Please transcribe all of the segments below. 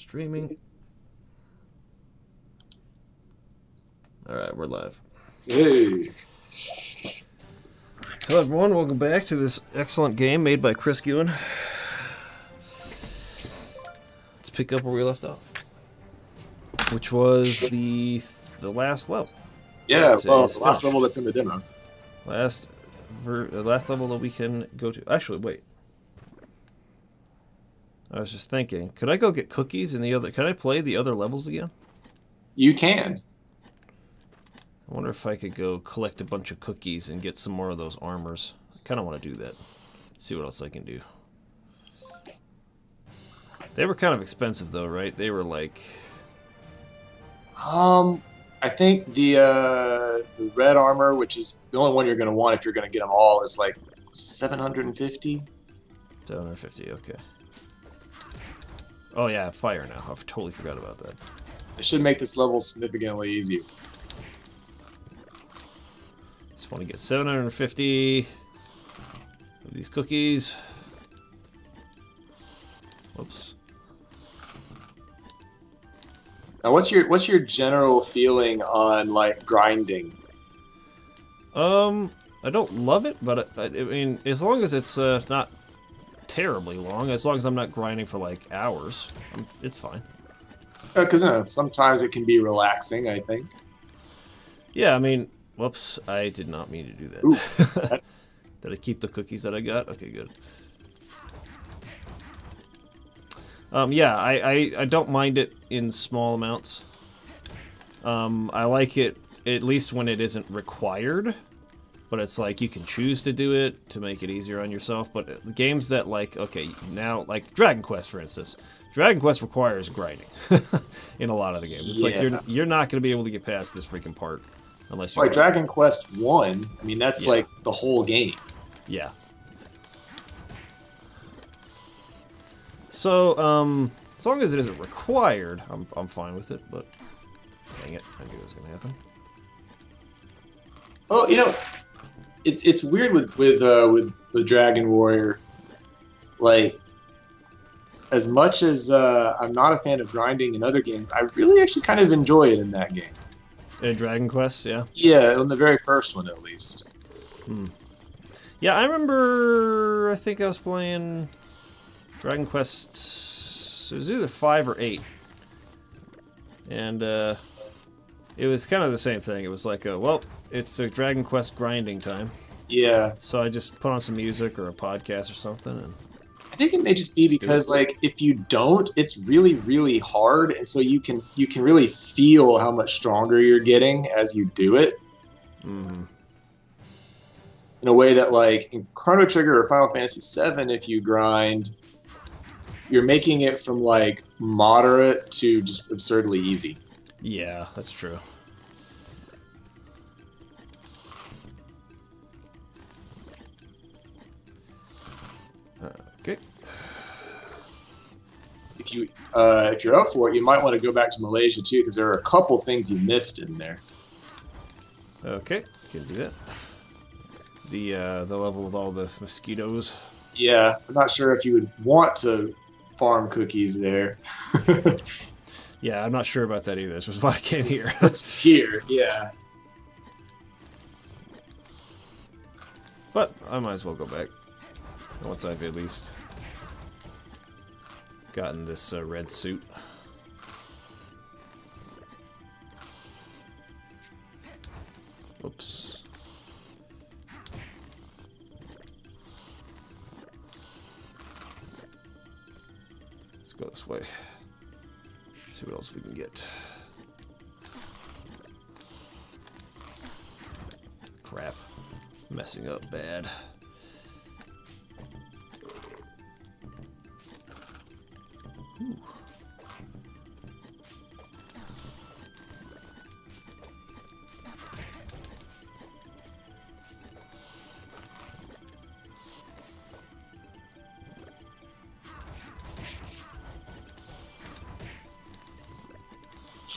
Streaming. Alright, we're live. Hey. Hello everyone, welcome back to this excellent game made by Chris Ewan. Let's pick up where we left off. Which was the last level. Yeah, well, the last level that's in the demo. Last level that we can go to. Actually, wait. I was just thinking, could I go get cookies in the other... Can I play the other levels again? You can. I wonder if I could go collect a bunch of cookies and get some more of those armors. I kind of want to do that. See what else I can do. They were kind of expensive though, right? They were like... I think the red armor, which is the only one you're going to want if you're going to get them all, is like 750. 750, okay. Oh yeah, fire now. I totally forgot about that. It should make this level significantly easier. Just want to get 750 of these cookies. Whoops. Now, what's your general feeling on like grinding? I don't love it, but I mean, as long as it's not terribly long, as long as I'm not grinding for like hours, it's fine. Because sometimes it can be relaxing, I think. Yeah, I mean, whoops, I did not mean to do that. Ooh. Did I keep the cookies that I got? Okay, good. Yeah, I don't mind it in small amounts. I like it at least when it isn't required. But it's like you can choose to do it to make it easier on yourself. But the games that like, okay, now like Dragon Quest, for instance, Dragon Quest requires grinding in a lot of the games. It's like you're not going to be able to get past this freaking part unless you're like Dragon Quest 1. I mean, that's like the whole game. Yeah. So as long as it isn't required, I'm fine with it. But dang it, I knew it was going to happen. Well, you know. It's weird with Dragon Warrior. Like, as much as I'm not a fan of grinding in other games, I really actually kind of enjoy it in that game. In Dragon Quest, yeah? Yeah, on the very first one at least. Yeah, I remember, I think I was playing Dragon Quest, it was either 5 or 8. And it was kind of the same thing. It was like, well, it's a Dragon Quest grinding time. Yeah. So I just put on some music or a podcast or something. And I think it may just be because, like, if you don't, it's really, really hard, and so you can really feel how much stronger you're getting as you do it. Mm-hmm. In a way that, like, in Chrono Trigger or Final Fantasy VII, if you grind, you're making it from, like, moderate to just absurdly easy. Yeah, that's true. Okay. If you're up for it, you might want to go back to Malaysia too, because there are a couple things you missed in there. Okay, can do that. The level with all the mosquitoes. Yeah, I'm not sure if you would want to farm cookies there. Yeah, I'm not sure about that either. This was why I came here. It's here, yeah. But I might as well go back once I've at least gotten this red suit. Oops. Let's go this way. See what else we can get. Crap. Messing up bad. Ooh.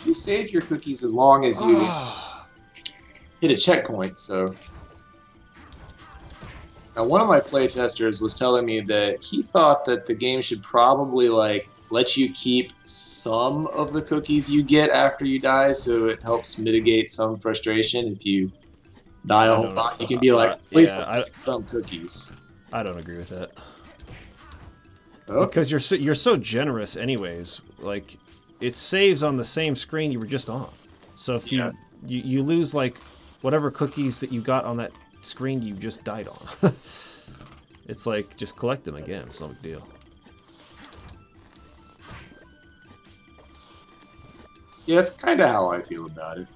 You save your cookies as long as you hit a checkpoint, so... Now, one of my playtesters was telling me that he thought that the game should probably, like, lets you keep some of the cookies you get after you die, so it helps mitigate some frustration. If you die a whole lot, you can be like, please some cookies. I don't agree with that. Okay. Because you're so generous anyways. Like, it saves on the same screen you were just on. So if you lose like whatever cookies that you got on that screen you just died on. It's like, just collect them again. It's no big deal. Yeah, that's kind of how I feel about it.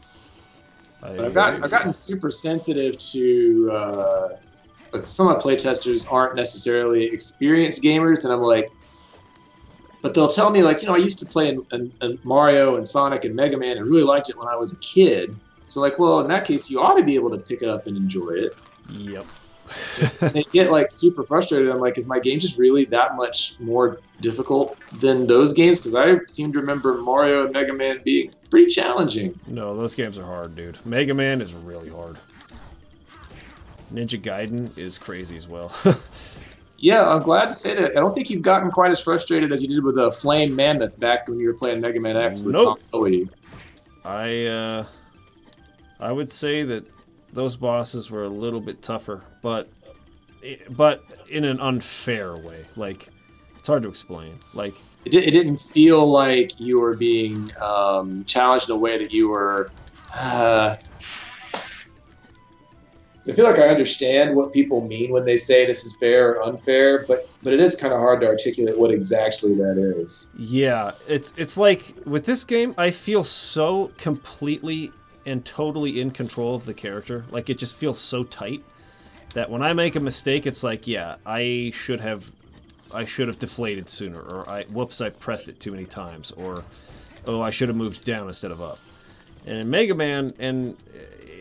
But I've gotten super sensitive to like some of my playtesters aren't necessarily experienced gamers, and I'm like, but they'll tell me like, I used to play in Mario and Sonic and Mega Man and really liked it when I was a kid. So like, well, in that case, you ought to be able to pick it up and enjoy it. Yep. And they get like super frustrated. I'm like, is my game just really that much more difficult than those games? Because I seem to remember Mario and Mega Man being pretty challenging. No, those games are hard, dude. Mega Man is really hard. Ninja Gaiden is crazy as well. Yeah, I'm glad to say that. I don't think you've gotten quite as frustrated as you did with the Flame Mammoth back when you were playing Mega Man X with Tom Bowie. I would say that those bosses were a little bit tougher, but in an unfair way. Like, it's hard to explain. Like, it didn't feel like you were being challenged in a way that you were. I feel like I understand what people mean when they say this is fair or unfair, but it is kind of hard to articulate what exactly that is. Yeah, it's like with this game, I feel so completely and totally in control of the character. Like, it just feels so tight that when I make a mistake, it's like, yeah, I should have deflated sooner, or whoops, I pressed it too many times, or oh, I should have moved down instead of up. And in Mega Man and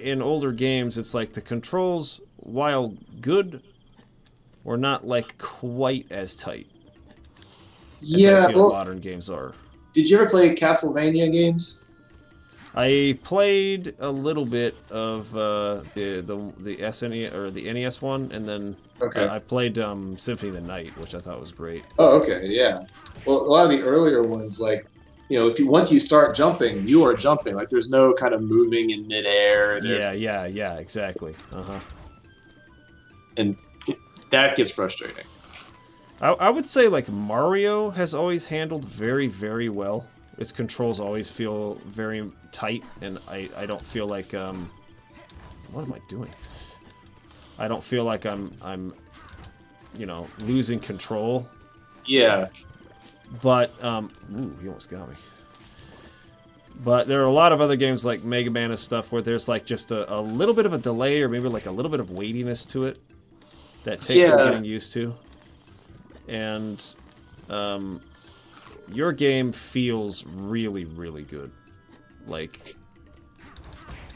in older games, it's like the controls, while good, were not like quite as tight as I feel modern games are. Did you ever play Castlevania games? I played a little bit of the SNES or the NES one, and then I played Symphony of the Night, which I thought was great. Oh, okay, yeah. Well, a lot of the earlier ones, like, once you start jumping, you are jumping. Like, there's no kind of moving in midair. Yeah, exactly. And that gets frustrating. I would say, like, Mario has always handled very, very well. Its controls always feel very tight, and I don't feel like what am I doing? I don't feel like I'm losing control. Yeah. But ooh, he almost got me. But there are a lot of other games like Mega Man and stuff where there's like just a little bit of a delay, or maybe like a little bit of weightiness to it that takes some getting used to. And your game feels really, really good. Like,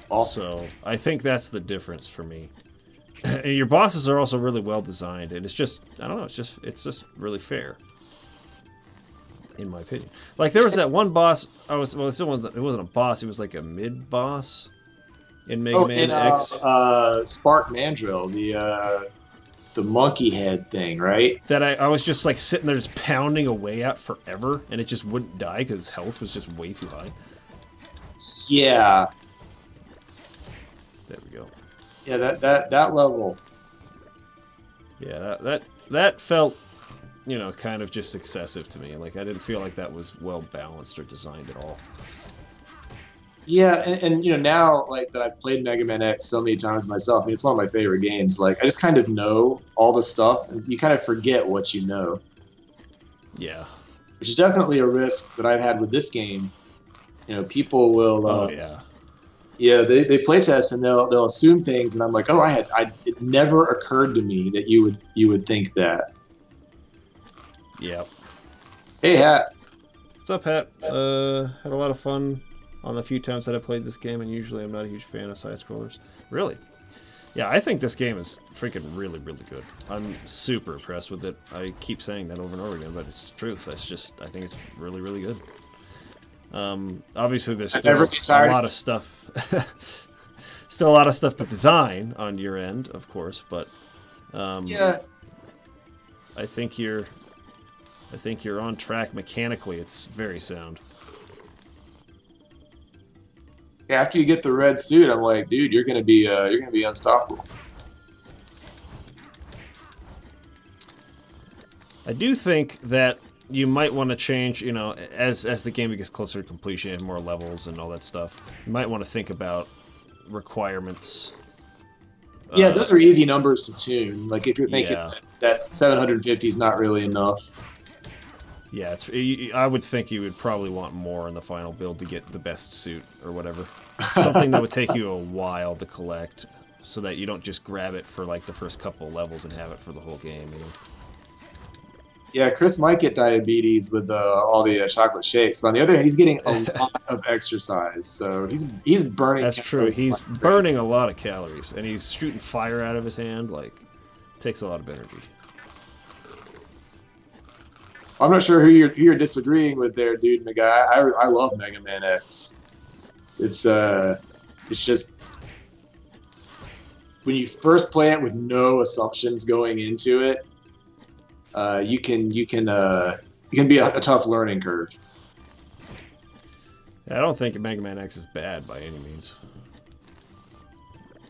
also, I think that's the difference for me. And your bosses are also really well designed, and it's just, I don't know, it's just really fair, in my opinion. Like, there was that one boss. It wasn't a boss. It was like a mid boss in Mega Man X. Spark Mandrill, the monkey head thing, right? That I was just like sitting there just pounding away at forever, and it just wouldn't die because his health was just way too high. Yeah. There we go. Yeah, that level. Yeah, that felt, kind of just excessive to me. Like, I didn't feel like that was well balanced or designed at all. Yeah, and now, like, that I've played Mega Man X so many times myself, I mean, it's one of my favorite games. Like, I just kind of know all the stuff, and you kind of forget what you know. Yeah. Which is definitely a risk that I've had with this game. People will... oh, yeah. Yeah, they playtest, and they'll assume things, and I'm like, oh, it never occurred to me that you would think that. Yep. Hey, Hat. What's up, Hat? Had a lot of fun on the few times that I played this game, and usually I'm not a huge fan of side-scrollers. Really? Yeah, I think this game is freaking really, really good. I'm super impressed with it. I keep saying that over and over again, but it's the truth. I think it's really, really good. Obviously, there's still a lot of stuff. Still a lot of stuff to design on your end, of course, but yeah, I think you're I think you're on track mechanically. It's very sound. Yeah, after you get the red suit, I'm like, dude, you're gonna be unstoppable. I do think that you might want to change, you know, as the game gets closer to completion and more levels and all that stuff. You might want to think about requirements. Yeah, those are easy numbers to tune. Like if you're thinking Yeah. that 750 is not really enough. Yeah, I would think you would probably want more in the final build to get the best suit or whatever. Something that would take you a while to collect, so that you don't just grab it for like the first couple of levels and have it for the whole game. You know? Yeah, Chris might get diabetes with all the chocolate shakes, but on the other hand, he's getting a lot of exercise, so he's burning. That's true. He's burning a lot of calories, and he's shooting fire out of his hand. Like, takes a lot of energy. I'm not sure who you're disagreeing with there, dude. Guy, I love Mega Man X. It's just when you first play it with no assumptions going into it, it can be a tough learning curve. I don't think Mega Man X is bad by any means.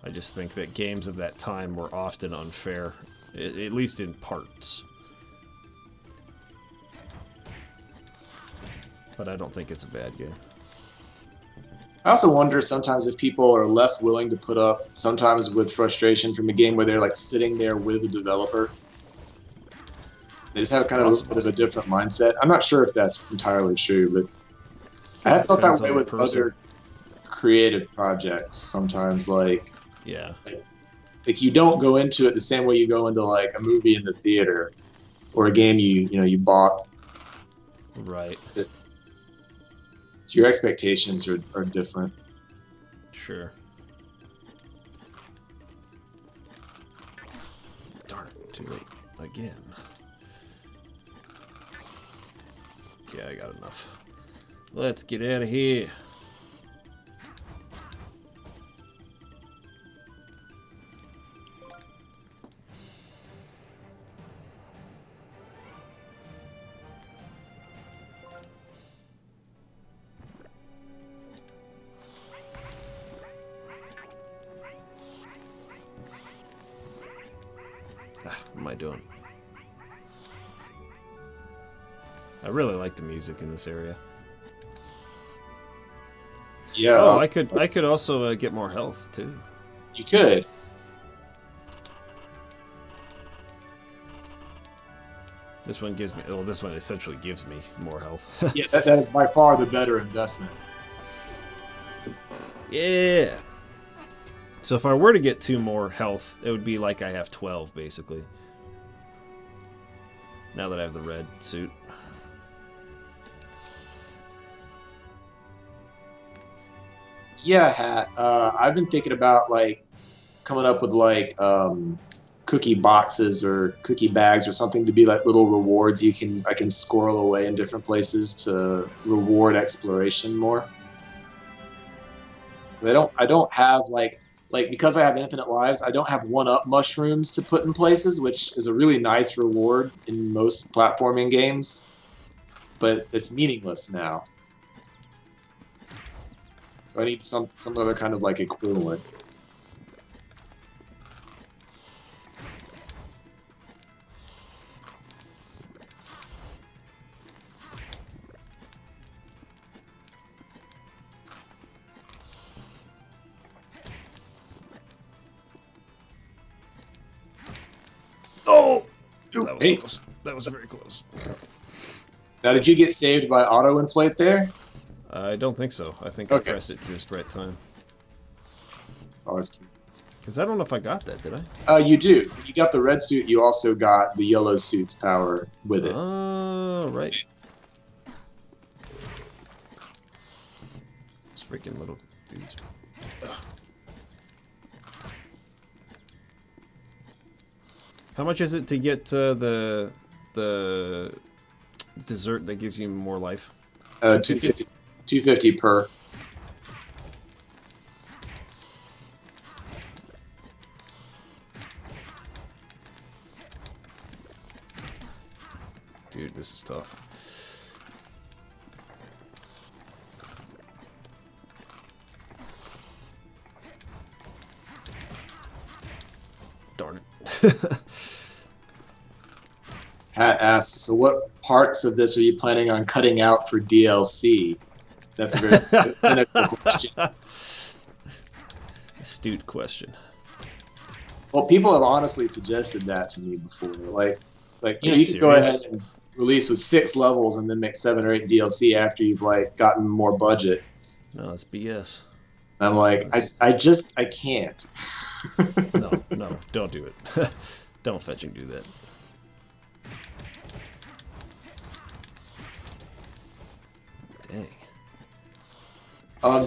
I just think that games of that time were often unfair, at least in parts. But I don't think it's a bad game. I also wonder sometimes if people are less willing to put up sometimes with frustration from a game where they're like sitting there with the developer. They just have kind of a little bit of a different mindset. I'm not sure if that's entirely true, but I have felt that way with other creative projects sometimes. Like you don't go into it the same way you go into like a movie in the theater or a game you bought. Right. Your expectations are different. Sure. Darn it, too late again. Okay, I got enough. Let's get out of here. What am I doing? I really like the music in this area. Yeah. Oh, I could also get more health too. You could. This one gives me. Well, this one essentially gives me more health. Yeah, that is by far the better investment. Yeah. So if I were to get 2 more health, it would be like I have 12, basically. Now that I have the red suit. Yeah, Hat. I've been thinking about like coming up with like cookie boxes or cookie bags or something to be like little rewards I can squirrel away in different places to reward exploration more. I don't have like because I have infinite lives, I don't have 1-up mushrooms to put in places, which is a really nice reward in most platforming games, but it's meaningless now. So I need some other kind of like equivalent. Oh! That was Hey. close. That was very close. Now, did you get saved by auto-inflate there? I don't think so. I think Okay. I pressed it just right time. Always. Because I don't know if I got that, did I? You do. When you got the red suit, you also got the yellow suit's power with it. Oh, right. These freaking little dudes. How much is it to get the dessert that gives you more life? 250. 250 per. Dude, this is tough. Darn it. Pat asks, so what parts of this are you planning on cutting out for DLC? That's a very cynical question. Astute question. Well, people have honestly suggested that to me before. Like you know, Are you you can go serious? ahead and release with 6 levels and then make 7 or 8 DLC after you've like gotten more budget. No, that's BS. I'm like, I can't. No, don't do it. Don't fetch and do that. Dang.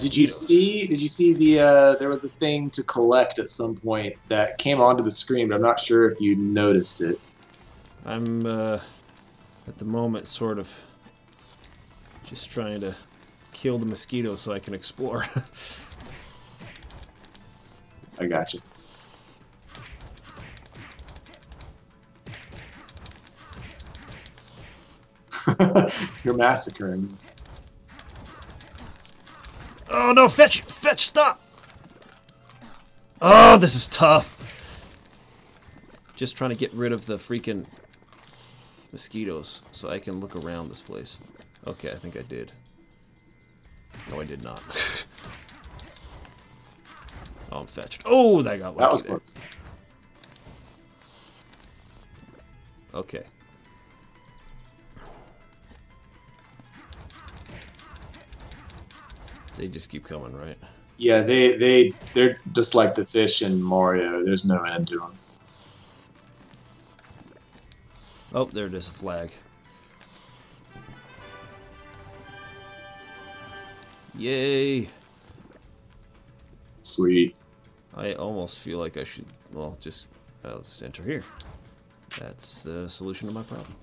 Did you see the there was a thing to collect at some point that came onto the screen, but I'm not sure if you noticed it. I'm at the moment sort of just trying to kill the mosquitoes so I can explore. I got you. You're massacring. Oh no, fetch, stop! Oh, this is tough. Just trying to get rid of the freaking mosquitoes so I can look around this place. Okay, I think I did. No, I did not. Oh, I'm fetched. Oh, that got lucky. That was there. close. Okay. They just keep coming, right? Yeah, they're just like the fish in Mario. There's no end to them. Oh, there it is, a flag. Yay! Sweet. I almost feel like I should, well, I'll just enter here. That's the solution to my problem.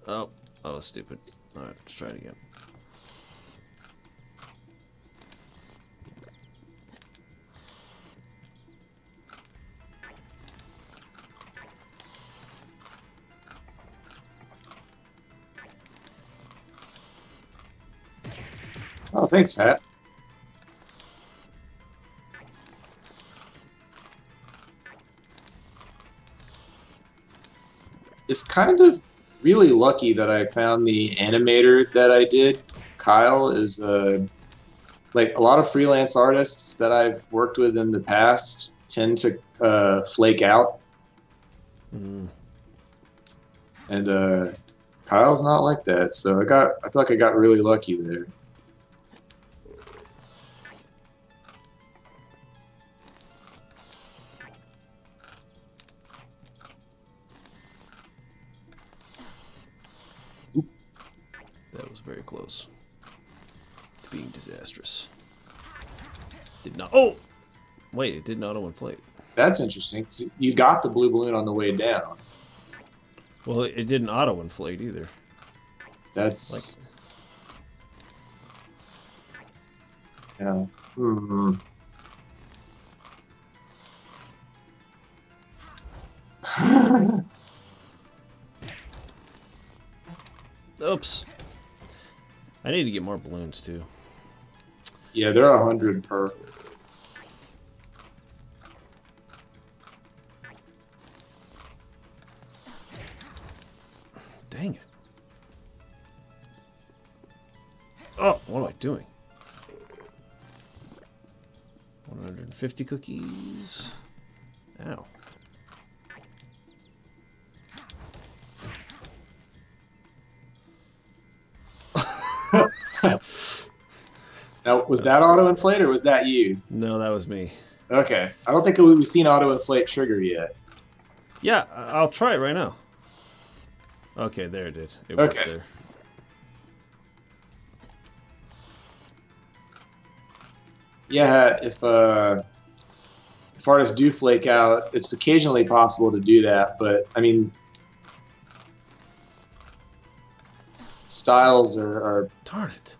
Oh, I was stupid. Alright, let's try it again. Oh, thanks, Hat. It's kind of really lucky that I found the animator that I did. Kyle is like a lot of freelance artists that I've worked with in the past tend to flake out, and Kyle's not like that. So I feel like I got really lucky there. That was very close to being disastrous. Did not. Oh! Wait, it didn't auto-inflate. That's interesting. 'Cause you got the blue balloon on the way down. Well, it didn't auto-inflate either. That's yeah. Hmm. Oops. I need to get more balloons too. Yeah, they're 100 per. Dang it. Oh, what am I doing? 150 cookies. Ow. Now, was that auto-inflate or was that you? No, that was me. Okay. I don't think we've seen auto-inflate trigger yet. Yeah, I'll try it right now. Okay, there it did. It worked Okay. there. Yeah, if artists do flake out, it's occasionally possible to do that, but I mean, styles are Darn it.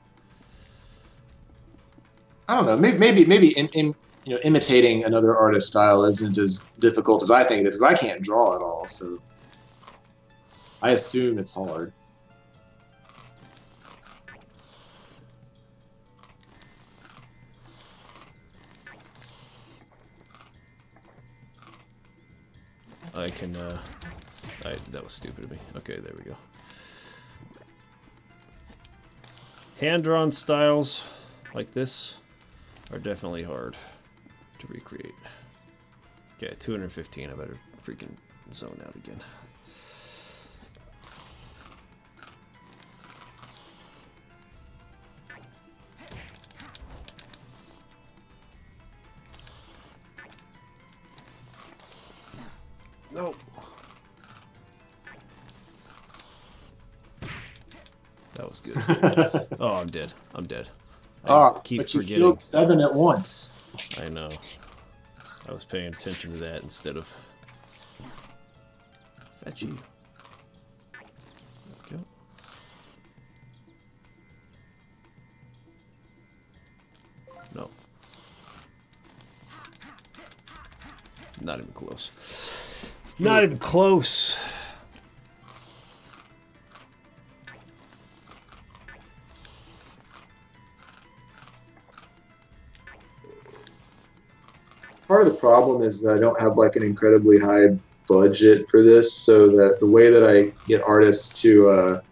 I don't know, maybe imitating another artist's style isn't as difficult as I think it is, because I can't draw at all, so I assume it's hard. I can, that was stupid of me. Okay, there we go. Hand-drawn styles like this are definitely hard to recreate. Okay, 215, I better freaking zone out again. No. That was good. Oh, I'm dead. I'm dead. I keep but you forgetting. killed 7 at once. I know. I was paying attention to that instead of fetchy. Let's go. No. Not even close. Not even close. Part of the problem is that I don't have like an incredibly high budget for this, so that the way that I get artists to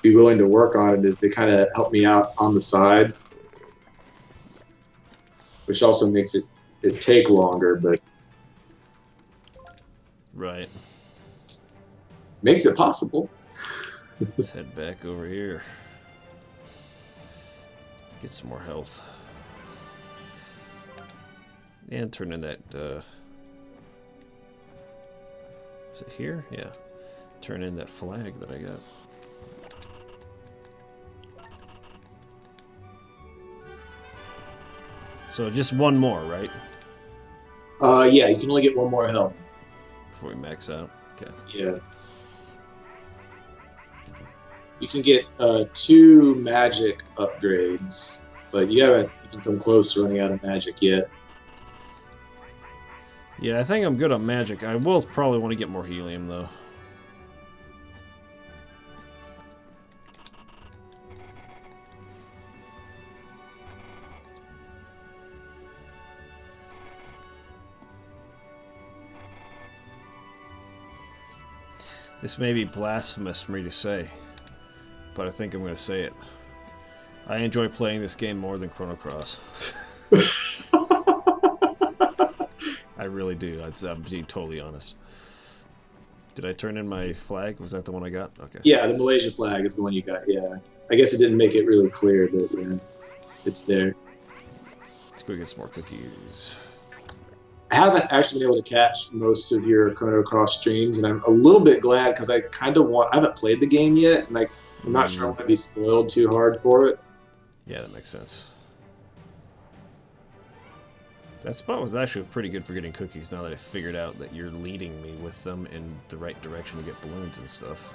be willing to work on it is they kind of help me out on the side, which also makes it take longer, but Right. makes it possible. Let's head back over here. Get some more health. And turn in that, is it here? Yeah. Turn in that flag that I got. So just one more, right? Yeah, you can only get 1 more health. Before we max out. Okay. Yeah. You can get 2 magic upgrades, but you haven't even come close to running out of magic yet. Yeah, I think I'm good on magic. I will probably want to get more helium, though. This may be blasphemous for me to say, but I think I'm going to say it. I enjoy playing this game more than Chrono Cross. I really do. I'm being totally honest. Did I turn in my flag? Was that the one I got? Okay. Yeah, the Malaysia flag is the one you got, yeah. I guess it didn't make it really clear, but yeah, it's there. Let's go get some more cookies. I haven't actually been able to catch most of your Chrono Cross streams, and I'm a little bit glad because I haven't played the game yet, and I'm not sure I want to be spoiled too hard for it. Yeah, that makes sense. That spot was actually pretty good for getting cookies now that I figured out that you're leading me with them in the right direction to get balloons and stuff.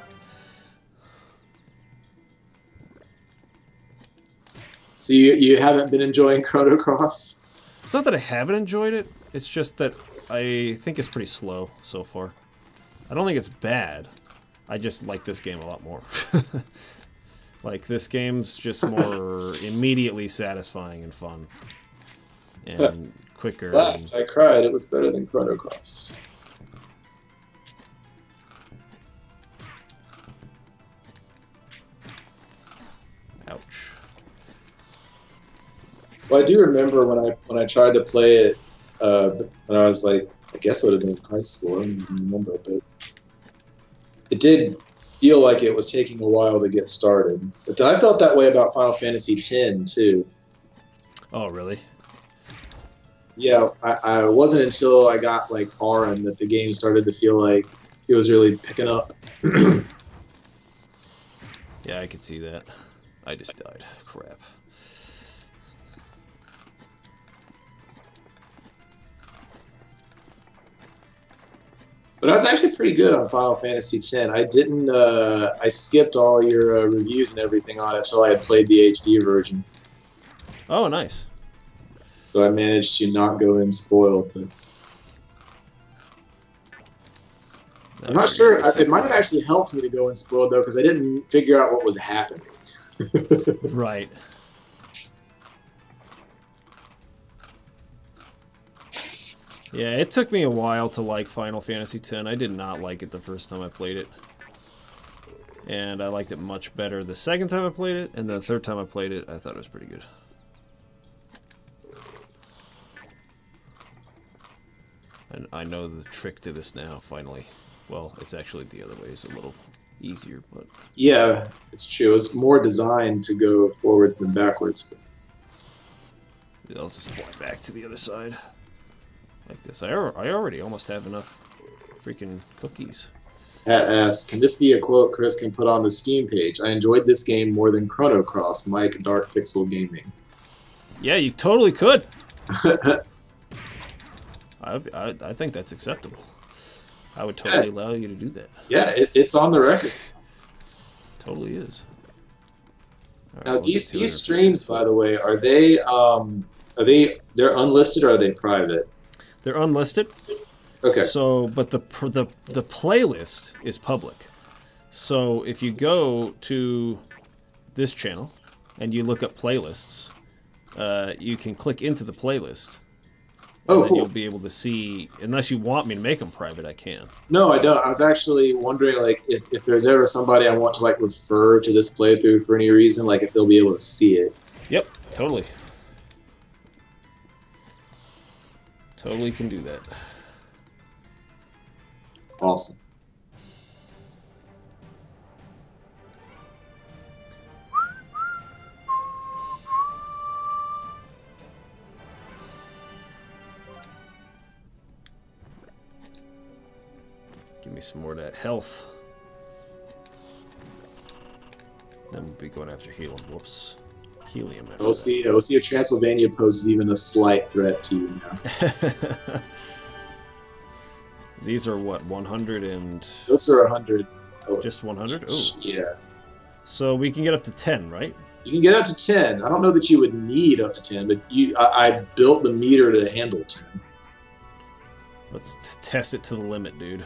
So you haven't been enjoying Chrono Cross? It's not that I haven't enjoyed it, it's just that I think it's pretty slow so far. I don't think it's bad. I just like this game a lot more. Like, this game's just more immediately satisfying and fun. And quicker. Laughed. I cried. It was better than Chrono Cross. Ouch. Well, I do remember when I tried to play it when I was like, I guess it would have been in high school. I don't even remember, but it did feel like it was taking a while to get started. But then I felt that way about Final Fantasy X too. Oh, really? Yeah, I wasn't until I got like Auron that the game started to feel like it was really picking up. Yeah, I could see that. I just died. Crap. But I was actually pretty good on Final Fantasy X. I didn't. I skipped all your reviews and everything on it until I had played the HD version. Oh, nice. So I managed to not go in spoiled. But I'm not sure. It might have actually helped me to go in spoiled, though, because I didn't figure out what was happening. Right. Yeah, it took me a while to like Final Fantasy X. I did not like it the first time I played it. And I liked it much better the second time I played it, and the third time I played it, I thought it was pretty good. And I know the trick to this now, finally. Well, it's actually the other way. It's a little easier, but... Yeah, it's true. It's more designed to go forwards than backwards. I'll just fly back to the other side. Like this. I already almost have enough freaking cookies. Pat asks, can this be a quote Chris can put on the Steam page? I enjoyed this game more than Chrono Cross, Mike Dark Pixel Gaming. Yeah, you totally could. I think that's acceptable. I would totally allow you to do that. Yeah, it's on the record. Totally is. Right, now, these streams, by the way, are they they're unlisted or are they private? They're unlisted. Okay. So, but the playlist is public. So if you go to this channel and you look up playlists, you can click into the playlist. Oh, and then cool. You'll be able to see, unless you want me to make them private, I can. No, I don't. I was actually wondering, like, if there's ever somebody I want to, like, refer to this playthrough for any reason, like, if they'll be able to see it. Yep, totally. Totally can do that. Awesome. Give me some more of that health. Then we'll be going after helium. Whoops. Helium. We'll see if Transylvania poses even a slight threat to you now. These are what, 100 and... Those are 100. Oh. Just 100? Oh. Yeah. So we can get up to 10, right? You can get up to 10. I don't know that you would need up to 10, but I built the meter to handle 10. Let's test it to the limit, dude.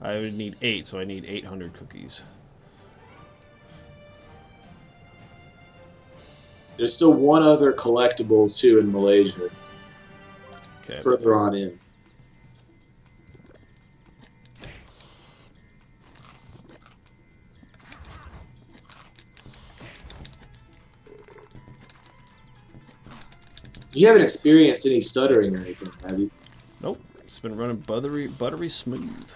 I would need 8, so I need 800 cookies. There's still one other collectible, too, in Malaysia. Okay. Further on in. You haven't experienced any stuttering or anything, have you? Nope. It's been running buttery smooth.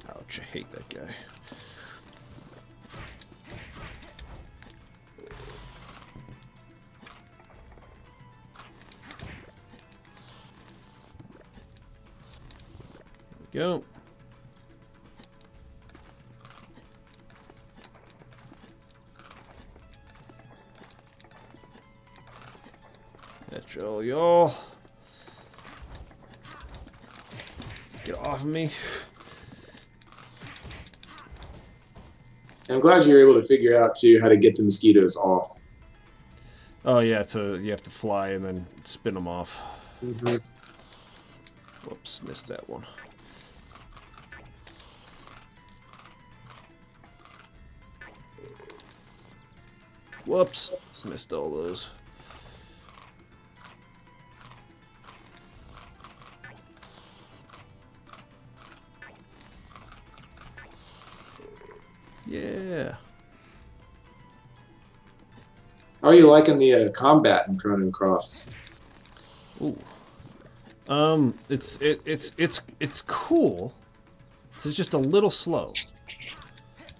Ouch, I hate that guy. There we go. That's all y'all. Get off of me. I'm glad you were able to figure out, too, how to get the mosquitoes off. Oh, yeah, so you have to fly and then spin them off. Mm-hmm. Whoops, missed that one. Whoops, missed all those. Yeah. How are you liking the combat in Chrono Cross? Ooh. It's cool. It's just a little slow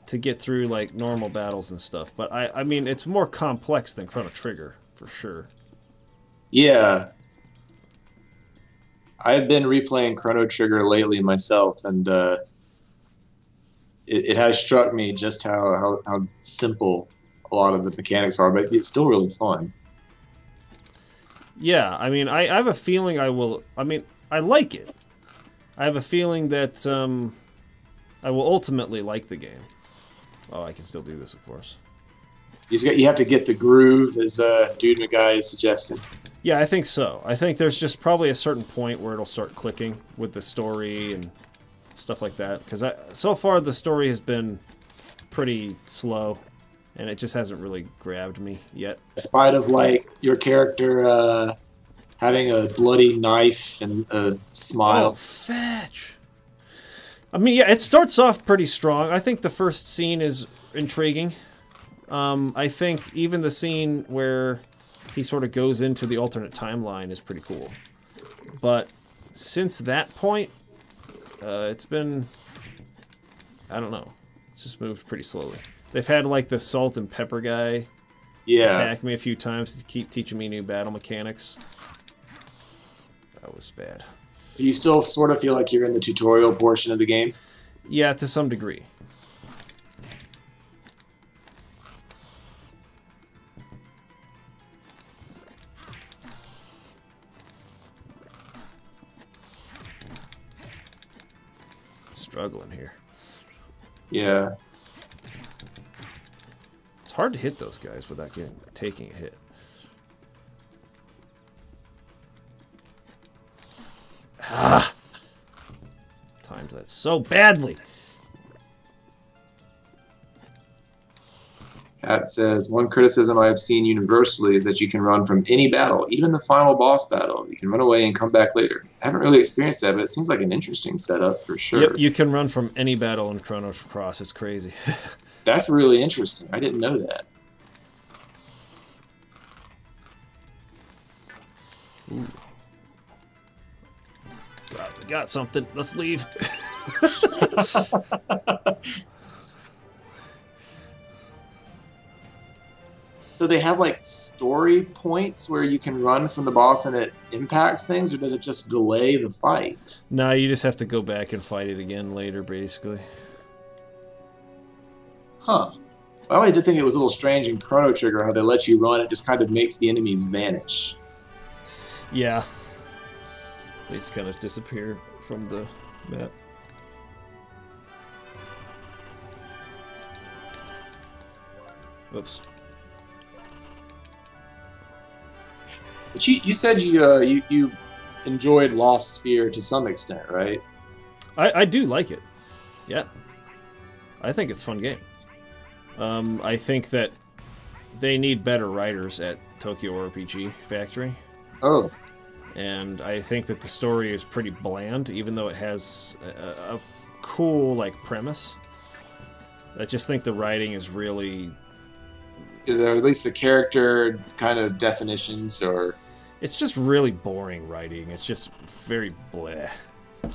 to get through like normal battles and stuff. But I mean, it's more complex than Chrono Trigger for sure. Yeah. I've been replaying Chrono Trigger lately myself, and it has struck me just how simple a lot of the mechanics are, but it's still really fun. Yeah, I mean, I have a feeling I will... I mean, I like it, I have a feeling that I will ultimately like the game. Oh, I can still do this, of course. You have to get the groove, as Dude McGuy is suggesting. Yeah, I think so. I think there's just probably a certain point where it'll start clicking with the story and stuff like that. Because so far the story has been pretty slow, and it just hasn't really grabbed me yet. In spite of, like, your character having a bloody knife and a smile. Oh, fetch! I mean, yeah, it starts off pretty strong. I think the first scene is intriguing. I think even the scene where he sort of goes into the alternate timeline is pretty cool. But since that point, it's been... I don't know. It's just moved pretty slowly. They've had, like, the salt and pepper guy attack me a few times to keep teaching me new battle mechanics. That was bad. So you still sort of feel like you're in the tutorial portion of the game? Yeah, to some degree. Struggling here. Yeah. It's hard to hit those guys without taking a hit. Ah! Timed that so badly. Pat says, one criticism I have seen universally is that you can run from any battle, even the final boss battle. You can run away and come back later. I haven't really experienced that, but it seems like an interesting setup for sure. Yep, you can run from any battle in Chrono Cross. It's crazy. That's really interesting. I didn't know that. Ooh. We got something. Let's leave. So they have, like, story points where you can run from the boss and it impacts things, or does it just delay the fight? No, you just have to go back and fight it again later, basically. Huh. Well, I did think it was a little strange in Chrono Trigger how they let you run. It just kind of makes the enemies vanish. Yeah. They just kind of disappear from the map. Whoops. But you said you enjoyed Lost Sphere to some extent, right? I do like it. Yeah. I think it's a fun game. I think that they need better writers at Tokyo RPG Factory. Oh. And I think that the story is pretty bland, even though it has a cool, like, premise. I just think the writing is really... Or at least the character kind of definitions, or... It's just really boring writing. It's just very bleh.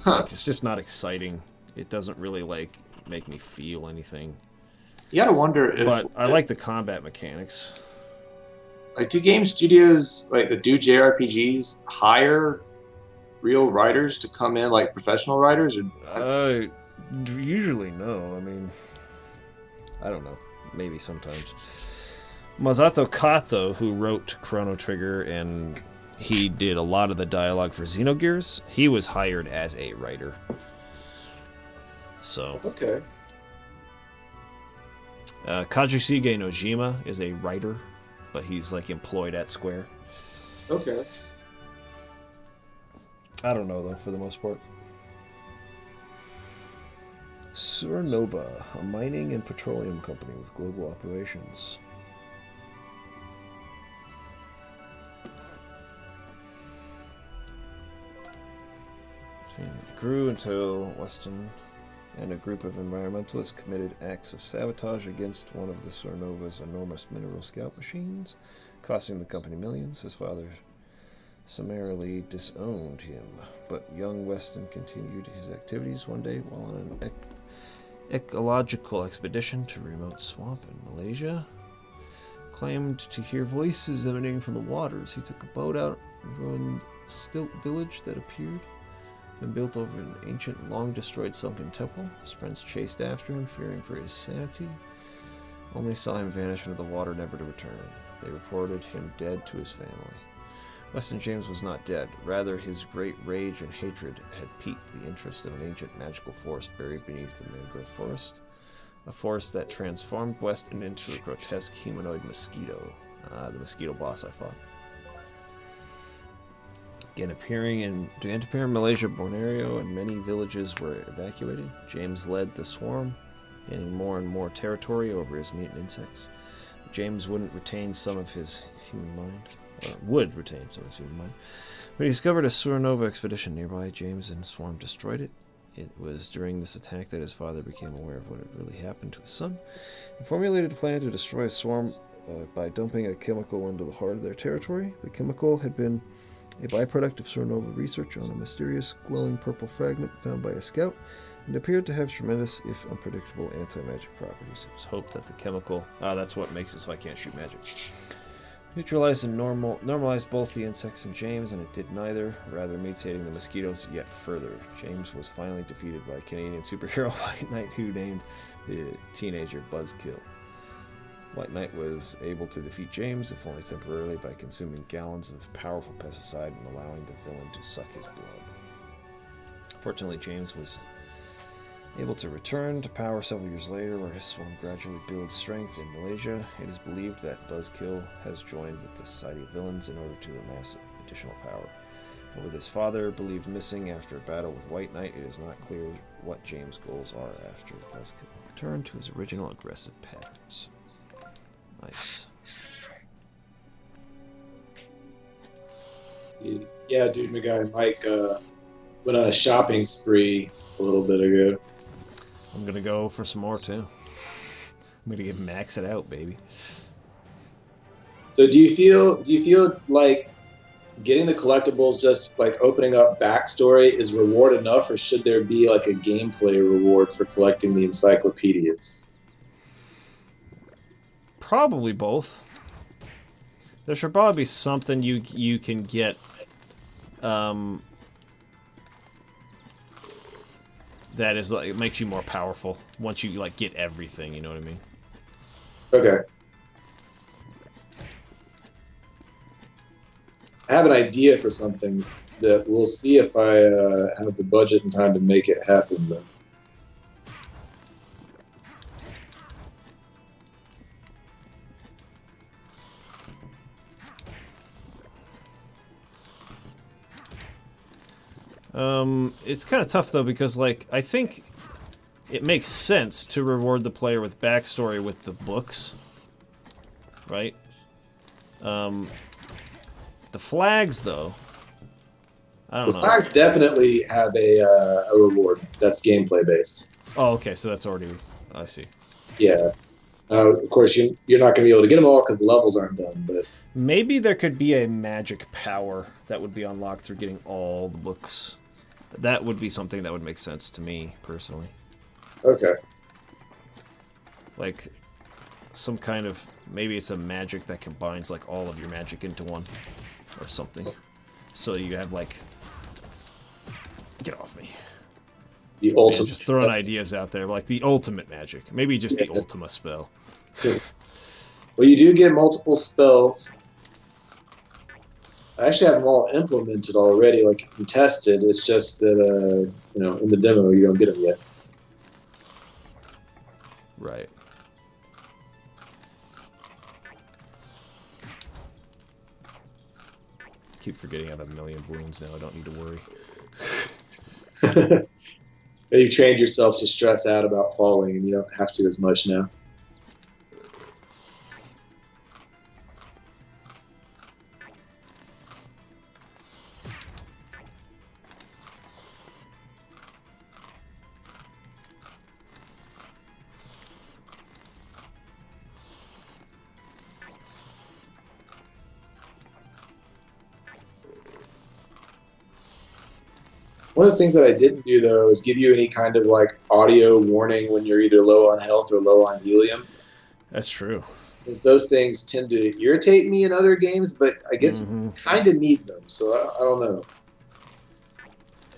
Huh. Like, it's just not exciting. It doesn't really, like, make me feel anything. You gotta wonder if... But I like the combat mechanics. Like, do game studios, like, that do JRPGs, hire real writers to come in, like professional writers? Or... Usually no. I mean, I don't know. Maybe sometimes. Masato Kato, who wrote Chrono Trigger and he did a lot of the dialogue for Xenogears, he was hired as a writer. So. Okay. Kazushige Nojima is a writer, but he's like employed at Square. Okay. I don't know though, for the most part. Surinova, a mining and petroleum company with global operations. It grew until Weston and a group of environmentalists committed acts of sabotage against one of the Surinova's enormous mineral scout machines, costing the company millions. His father summarily disowned him, but young Weston continued his activities one day while on an ecological expedition to a remote swamp in Malaysia. Claimed to hear voices emanating from the waters. He took a boat out and ruined stilt village that appeared and built over an ancient, long-destroyed sunken temple. His friends chased after him, fearing for his sanity. Only saw him vanish into the water, never to return. They reported him dead to his family. Weston James was not dead. Rather, his great rage and hatred had piqued the interest of an ancient magical force buried beneath the mangrove forest. A force that transformed Weston into a grotesque humanoid mosquito. The mosquito boss I fought. Began to appear in Malaysia, Borneo, and many villages were evacuated. James led the swarm, gaining more and more territory over his mutant insects. But James wouldn't retain some of his human mind. When he discovered a Suranova expedition nearby, James and Swarm destroyed it. It was during this attack that his father became aware of what had really happened to his son. He formulated a plan to destroy a swarm by dumping a chemical into the heart of their territory. The chemical had been a byproduct of Suranova research on a mysterious glowing purple fragment found by a scout, and appeared to have tremendous, if unpredictable, anti-magic properties. It was hoped that the chemical... that's what makes it so I can't shoot magic. Neutralized and normalized both the insects and James, and it did neither, rather mutating the mosquitoes yet further. James was finally defeated by Canadian superhero White Knight, who named the teenager Buzzkill. White Knight was able to defeat James, if only temporarily, by consuming gallons of powerful pesticide and allowing the villain to suck his blood. Fortunately, James was able to return to power several years later, where his swarm gradually builds strength in Malaysia. It is believed that Buzzkill has joined with the Society of Villains in order to amass additional power. But with his father believed missing after a battle with White Knight, it is not clear what James' goals are after Buzzkill returned to his original aggressive patterns. Nice. Yeah, dude, my guy Mike went on a shopping spree a little bit ago. I'm gonna go for some more too. I'm gonna max it out, baby. So do you feel like getting the collectibles, just like opening up backstory, is reward enough, or should there be like a gameplay reward for collecting the encyclopedias? Probably both. There should probably be something you can get that is like, it makes you more powerful once you like get everything, you know what I mean? Okay. I have an idea for something that we'll see if I have the budget and time to make it happen, though. It's kind of tough though, because like I think it makes sense to reward the player with backstory with the books, right? The flags though, I don't know. The flags definitely have a reward that's gameplay based. Oh, okay, so that's already, I see. Yeah. Of course, you're not going to be able to get them all because the levels aren't done, but maybe there could be a magic power that would be unlocked through getting all the books. That would be something that would make sense to me, personally. Okay. Like, some kind of... Maybe it's a magic that combines, like, all of your magic into one. Or something. So you have, like... Get off me. The ultimate... Just throwing ideas out there, like the ultimate magic. Maybe just the Ultima spell. Well, you do get multiple spells. I actually have them all implemented already, like tested. It's just that, you know, in the demo you don't get them yet. Right. Keep forgetting I have a million balloons now. I don't need to worry. You trained yourself to stress out about falling, and you don't have to as much now. One of the things that I didn't do, though, is give you any kind of, like, audio warning when you're either low on health or low on helium. That's true. Since those things tend to irritate me in other games, but I guess kind of need them, so I don't know.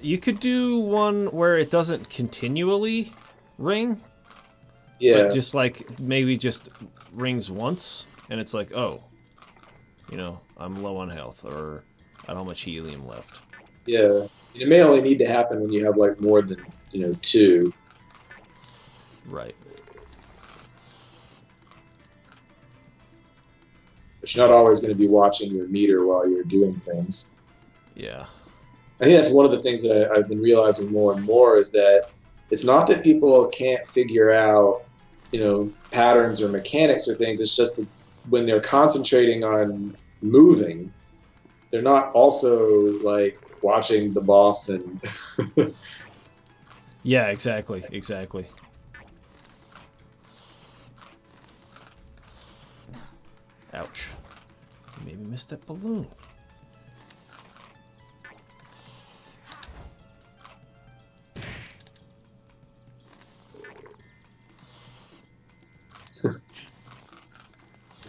You could do one where it doesn't continually ring. Yeah. But just, like, maybe just rings once, and it's like, oh, you know, I'm low on health, or I don't know how much helium left. Yeah. It may only need to happen when you have like more than, 2. Right. But you're not always going to be watching your meter while you're doing things. Yeah. I think that's one of the things that I've been realizing more and more is that it's not that people can't figure out, patterns or mechanics or things. It's just that when they're concentrating on moving, they're not also like watching the boss and. Yeah, exactly. Exactly. Ouch. You made me miss that balloon.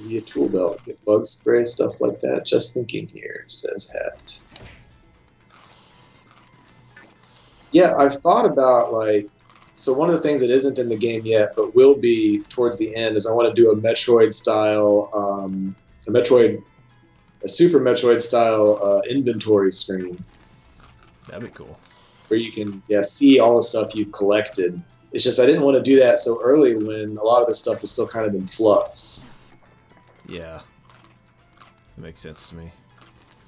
Maybe a tool belt, get bug spray, stuff like that. Just thinking here, says Hat. Yeah, I've thought about so one of the things that isn't in the game yet, but will be towards the end, is I want to do a Metroid style, a Super Metroid style inventory screen. That'd be cool. Where you can see all the stuff you've collected. It's just I didn't want to do that so early when a lot of this stuff is still kind of in flux. Yeah. That makes sense to me.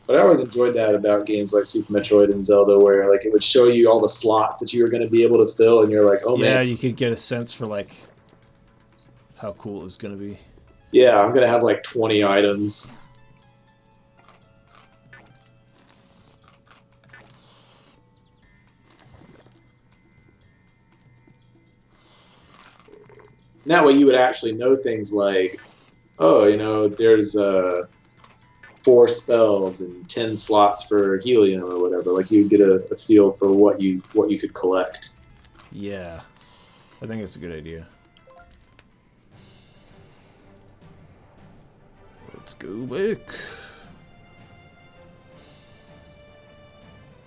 But I always enjoyed that about games like Super Metroid and Zelda, where it would show you all the slots that you were going to be able to fill, and you're like, oh man. Yeah, you could get a sense for how cool it was going to be. Yeah, I'm going to have 20 items. And that way you would actually know things like, oh, there's 4 spells and 10 slots for helium or whatever. You'd get a feel for what you could collect. Yeah, I think it's a good idea. Let's go back.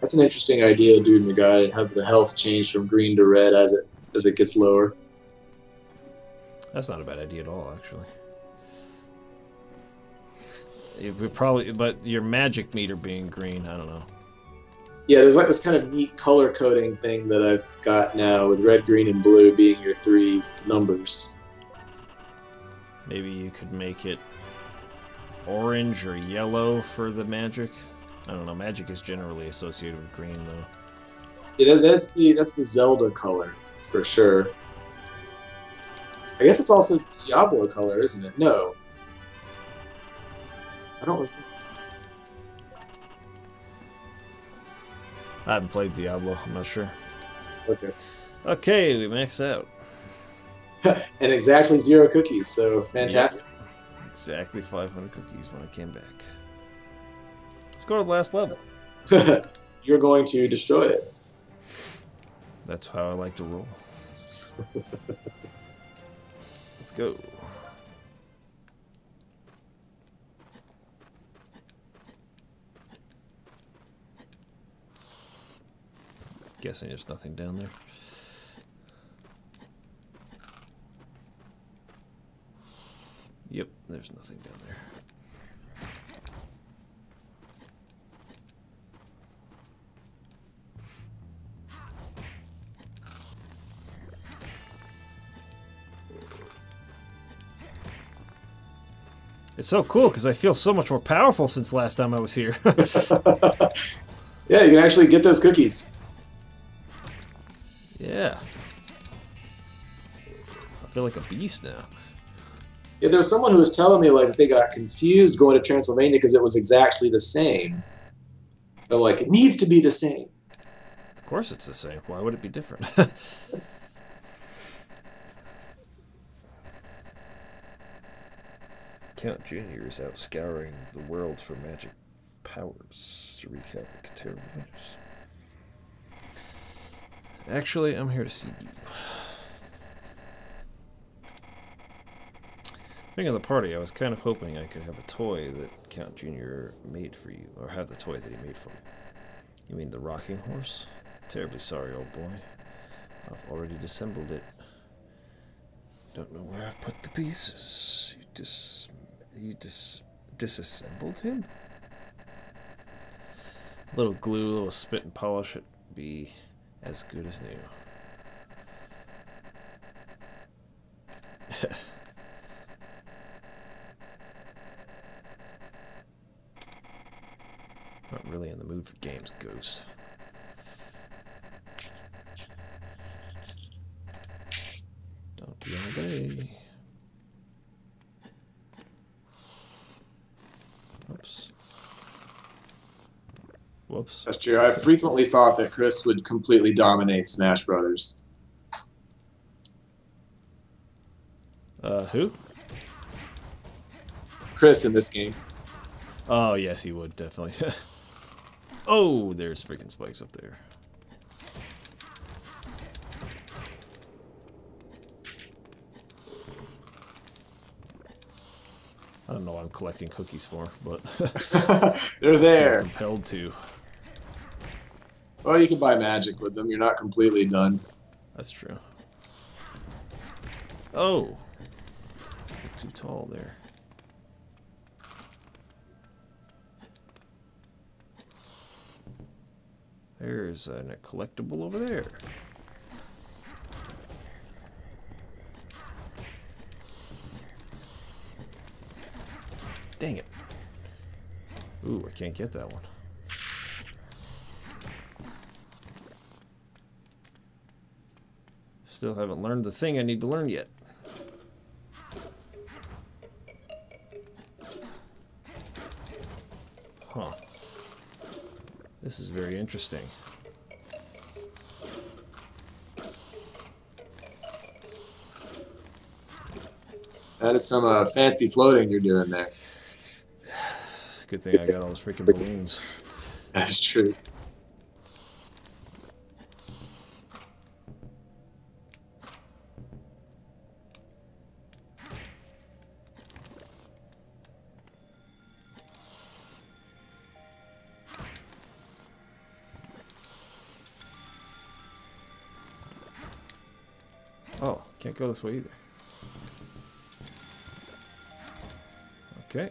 That's an interesting idea, dude. The guy have the health change from green to red as it gets lower. That's not a bad idea at all, actually. But your magic meter being green, I don't know. Yeah, there's this kind of neat color coding thing that I've got now with red, green, and blue being your 3 numbers. Maybe you could make it orange or yellow for the magic. I don't know. Magic is generally associated with green, though. Yeah, that's the Zelda color for sure. I guess it's also Diablo color, isn't it? No. I don't. I haven't played Diablo. I'm not sure. Okay. Okay, we max out. And exactly 0 cookies, so fantastic. Yep. Exactly 500 cookies when I came back. Let's go to the last level. You're going to destroy it. That's how I like to roll. Let's go. Guessing there's nothing down there. Yep, there's nothing down there. It's so cool because I feel so much more powerful since last time I was here. Yeah, you can actually get those cookies. Yeah. I feel like a beast now. Yeah, there was someone who was telling me that they got confused going to Transylvania because it was exactly the same. They're like, it needs to be the same. Of course it's the same. Why would it be different? Count Junior is out scouring the world for magic powers to wreak havoc at terrible adventures. Actually, I'm here to see you. Speaking of the party, I was kind of hoping I could have a toy that Count Junior made for you, or have the toy that he made for me. You mean the rocking horse? Terribly sorry, old boy. I've already disassembled it. Don't know where I've put the pieces. You disassembled him? A little glue, a little spit and polish, it'd be as good as new. Not really in the mood for games, Ghost. Don't be all day. Oops. Whoops. That's true. I've frequently thought that Chris would completely dominate Smash Brothers. Who? Chris in this game. Oh, yes, he would, definitely. Oh, there's freaking spikes up there. I don't know what I'm collecting cookies for, but They're there. I'm compelled to. Well, you can buy magic with them. You're not completely done. That's true. Oh, too tall there. There's a collectible over there. Dang it. Ooh, I can't get that one. Still haven't learned the thing I need to learn yet. Huh. This is very interesting. That is some fancy floating you're doing there. Good thing I got all those freaking balloons. That's true. Oh, can't go this way either. Okay.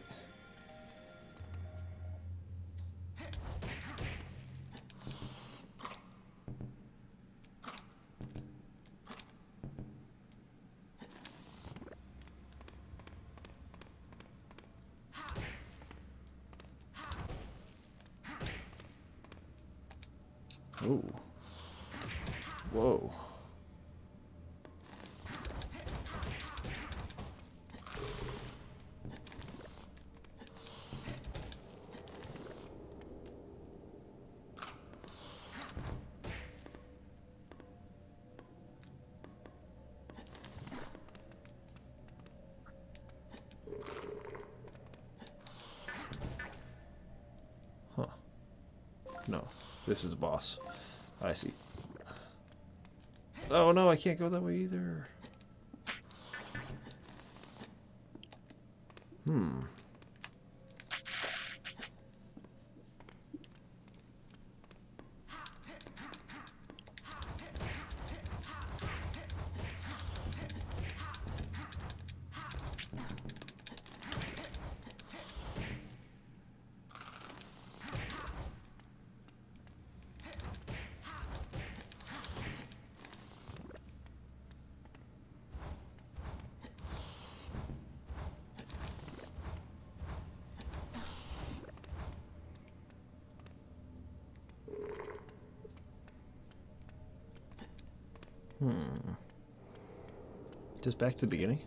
Ooh. Whoa. Huh. No, this is a boss. I see. Oh no, I can't go that way either. Hmm. Just back to the beginning?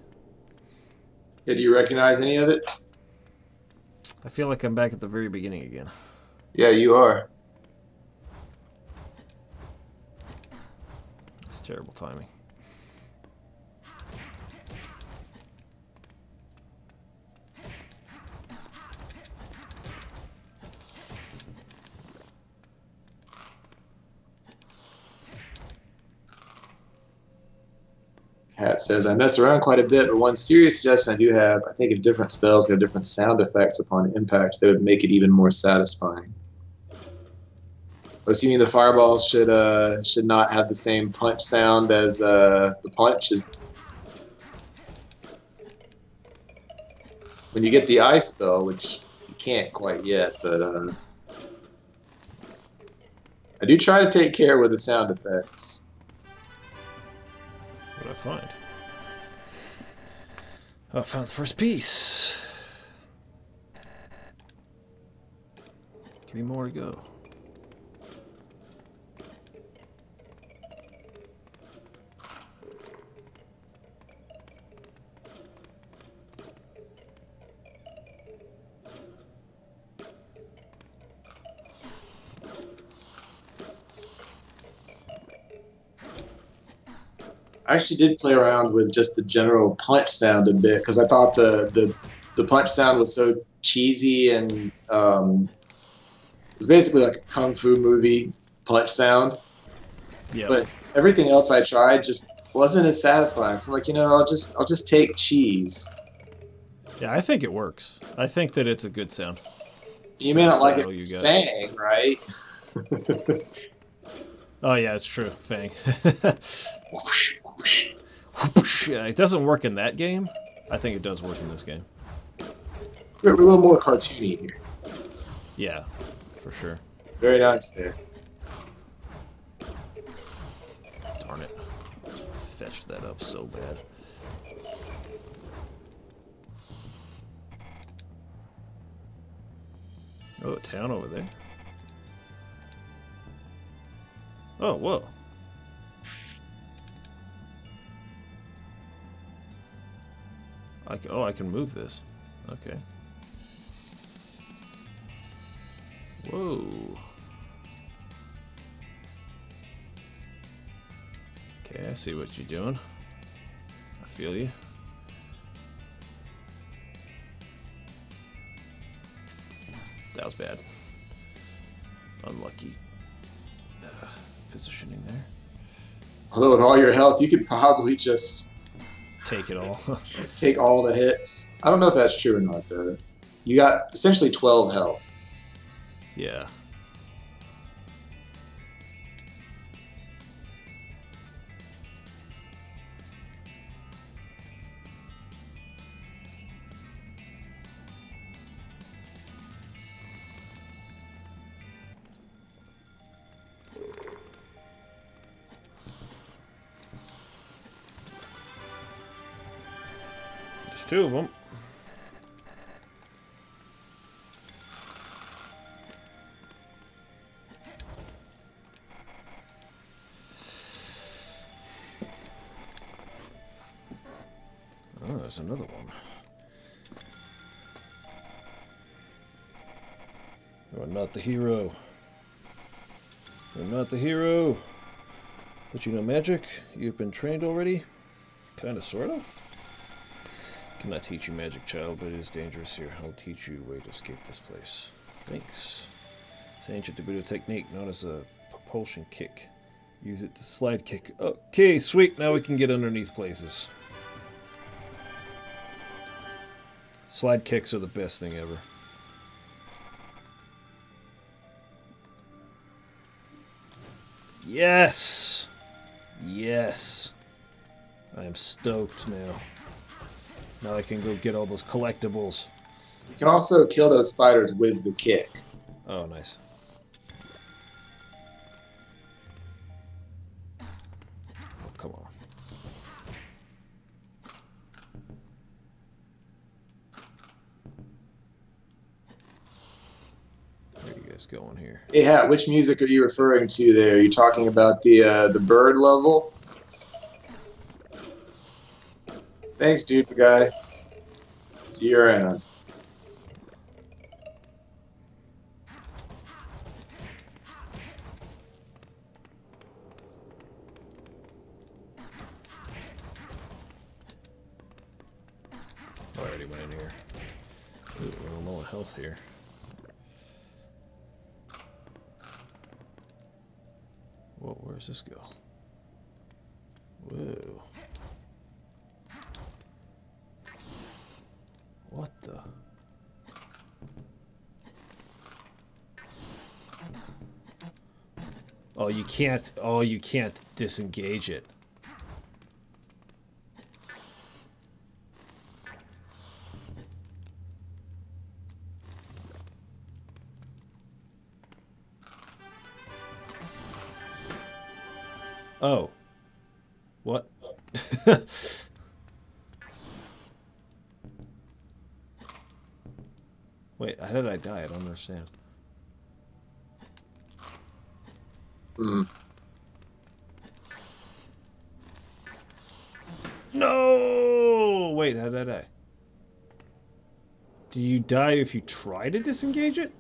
Yeah, do you recognize any of it? I feel like I'm back at the very beginning again. Yeah, you are. That's terrible timing. Hat says, I mess around quite a bit, but one serious suggestion I do have, I think if different spells have different sound effects upon impact, that would make it even more satisfying. Assuming the fireballs should not have the same punch sound as the punch. When you get the ice spell, which you can't quite yet, but I do try to take care with the sound effects. What did I find? Oh, I found the first piece. 3 more to go. I actually did play around with just the general punch sound a bit because I thought the punch sound was so cheesy and it's basically like a kung fu movie punch sound. Yeah. But everything else I tried just wasn't as satisfying. So I'm like, I'll just take cheese. Yeah, I think it works. I think that it's a good sound. You may not like it, you got. Fang, right? Oh yeah, it's true. Fang. Yeah, it doesn't work in that game. I think it does work in this game. We're a little more cartoony here. Yeah, for sure. Very nice there. Darn it. Fetched that up so bad. Oh, a town over there. Oh, whoa. I can move this. Okay. Whoa. Okay, I see what you're doing. I feel you. That was bad. Unlucky positioning there. Although with all your health, you could probably just take it all. Take all the hits. I don't know if that's true or not, though. You got essentially 12 health. Yeah. There's 2 of them. Oh, there's another one. You're not the hero. You're not the hero. But you know magic? You've been trained already? Kinda, sorta? Cannot teach you magic, child, but it is dangerous here. I'll teach you a way to escape this place. Thanks. It's an ancient Dabuto technique known as a propulsion kick. Use it to slide kick. Okay, sweet. Now we can get underneath places. Slide kicks are the best thing ever. Yes! Yes! I am stoked now. Now I can go get all those collectibles. You can also kill those spiders with the kick. Oh, nice. Oh, come on. Where are you guys going here? Hey, Hat, which music are you referring to there? Are you talking about the bird level? Thanks, dude, guy. See you around. Oh, I already went in here. Ooh, we're a little low on health here. Whoa, where's this go? Whoa. What the? Oh, you can't disengage it. Oh. What? Wait, how did I die? I don't understand. Hmm. No! Wait, how did I die? Do you die if you try to disengage it?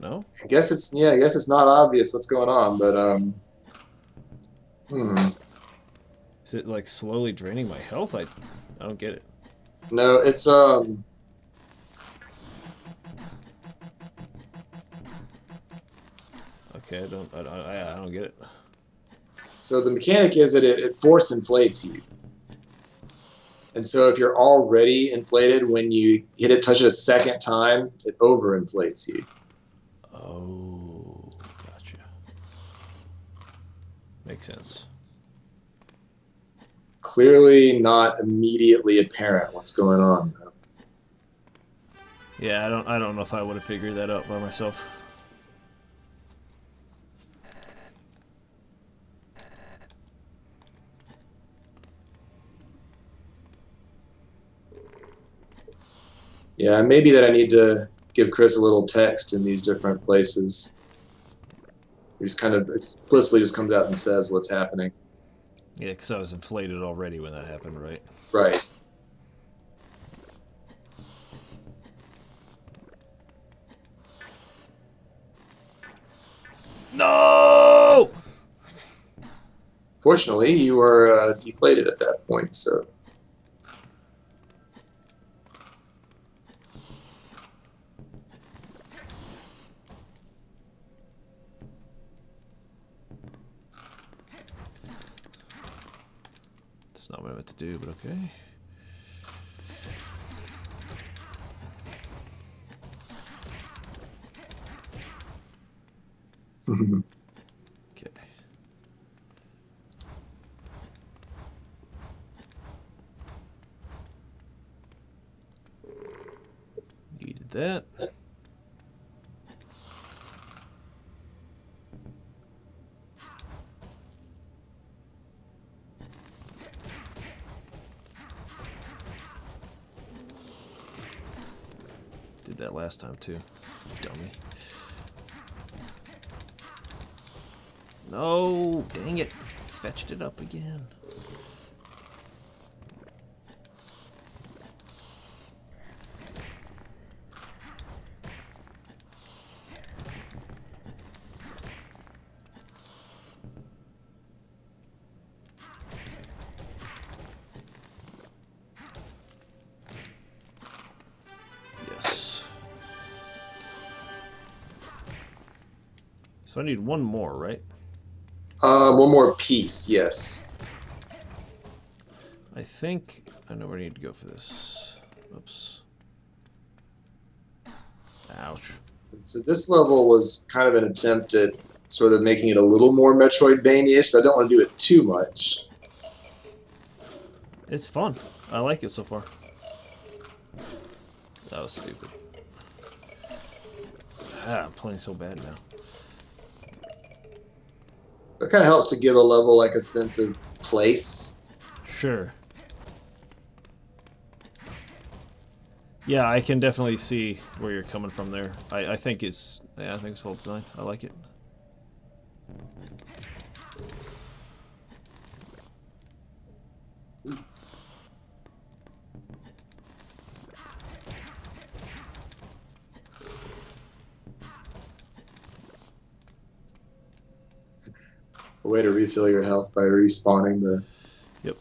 No? I guess it's yeah. I guess it's not obvious what's going on, but hmm. Is it like slowly draining my health? I don't get it. No, it's Okay, I don't get it. So the mechanic is that it force inflates you. And so if you're already inflated, when you hit it, touch it a second time, it overinflates you. Oh, gotcha. Makes sense. Clearly not immediately apparent what's going on, though. Yeah, I don't know if I would have figured that out by myself. Yeah, maybe that I need to give Chris a little text in these different places. He just kind of explicitly just comes out and says what's happening. Yeah, because I was inflated already when that happened, right? Right. No! Fortunately, you were deflated at that point, so... That's not what I meant to do, but okay. Okay. Needed that. Did that last time too. Dummy. No, dang it. Fetched it up again. Yes. So I need one more, right? One more piece, yes. I think I know where I need to go for this. Oops. Ouch. So this level was kind of an attempt at sort of making it a little more Metroidvania-ish, but I don't want to do it too much. It's fun. I like it so far. That was stupid. Ah, I'm playing so bad now. It kind of helps to give a level like a sense of place. Sure. Yeah, I can definitely see where you're coming from there. I think it's I think it's well designed. I like it. A way to refill your health by respawning the... Yep.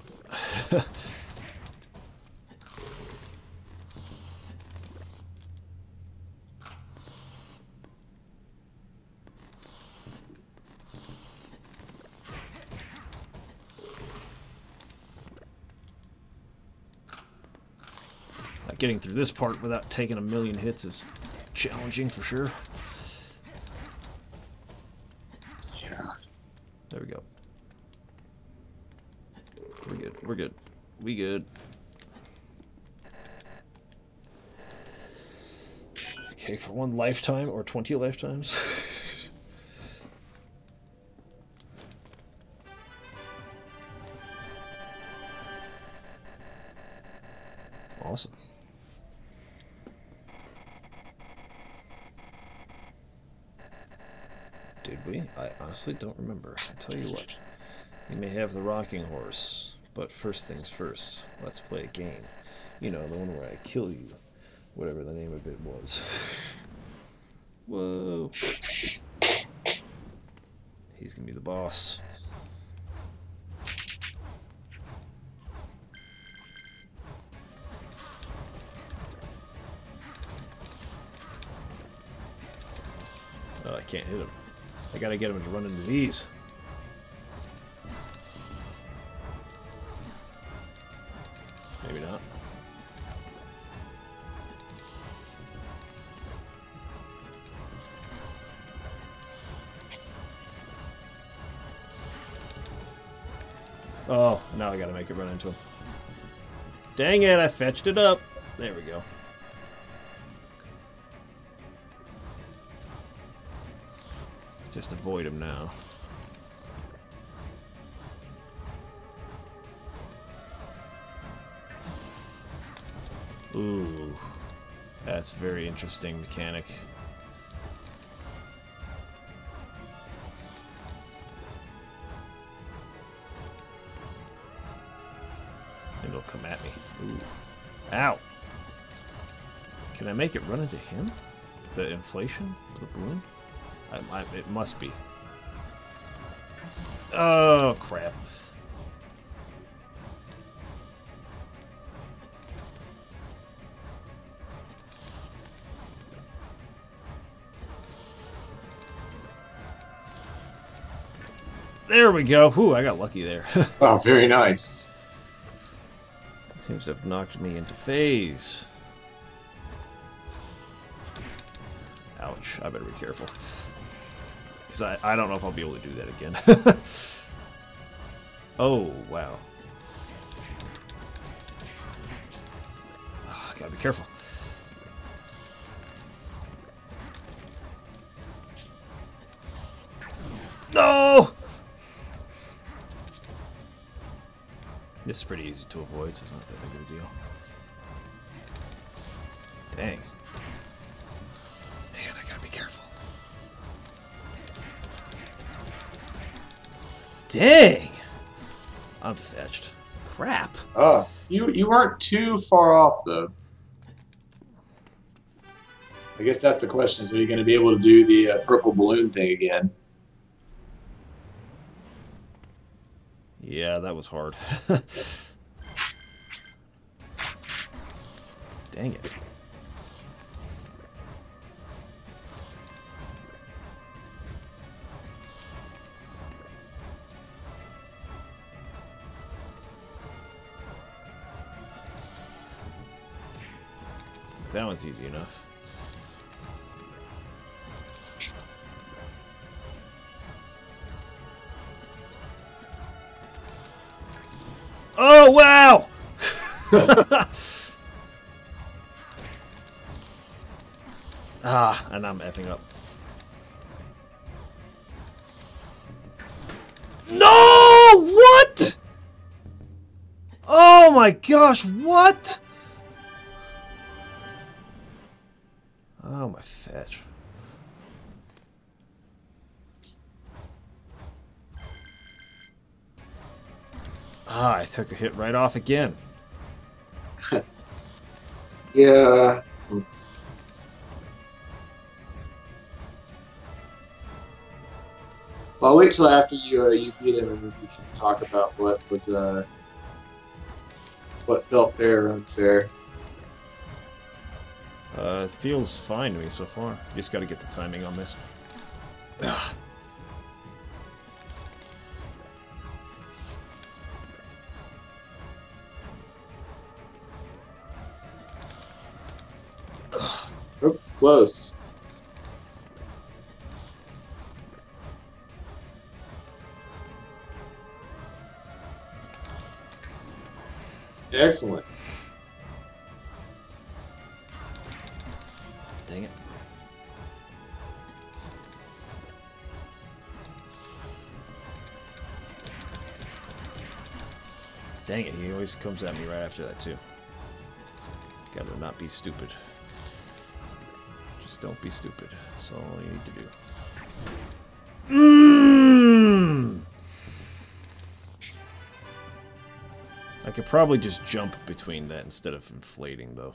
Getting through this part without taking a million hits is challenging for sure. Yeah. There we go. We're good. We're good. We good. Okay, for one lifetime or 20 lifetimes. Awesome. Did we? I honestly don't remember. I'll tell you what. You may have the rocking horse, but first things first. Let's play a game. You know, the one where I kill you. Whatever the name of it was. Whoa. He's gonna be the boss. Oh, I can't hit him. I gotta get him to run into these. Maybe not. Oh, now I gotta make it run into him. Dang it, I fetched it up. There we go. Just avoid him now. Ooh, that's a very interesting mechanic. And it'll come at me. Ooh. Ow! Can I make it run into him? The inflation? The balloon? It must be. Oh, crap. There we go. Whew, I got lucky there. Oh, very nice. Seems to have knocked me into phase. Ouch. I better be careful. Because I don't know if I'll be able to do that again. Oh, wow. Oh, gotta be careful. No! This is pretty easy to avoid, so it's not that big of a deal. Dang. Man, I gotta be careful. Dang! I'm fetched. Crap. Oh, you weren't too far off, though. I guess that's the question, is are you going to be able to do the purple balloon thing again? Yeah, that was hard. Dang it. That one's easy enough. Oh, wow! Ah, and I'm effing up. No! What? Oh my gosh, what? Oh, my fetch. Ah, I took a hit right off again. Yeah. Well, I'll wait till after you beat him, and we can talk about what was what felt fair or unfair. It feels fine to me so far. Just got to get the timing on this. Ugh. Oh, close. Excellent. Dang it. Dang it, he always comes at me right after that, too. Gotta not be stupid. Just don't be stupid. That's all you need to do. I could probably just jump between that instead of inflating, though.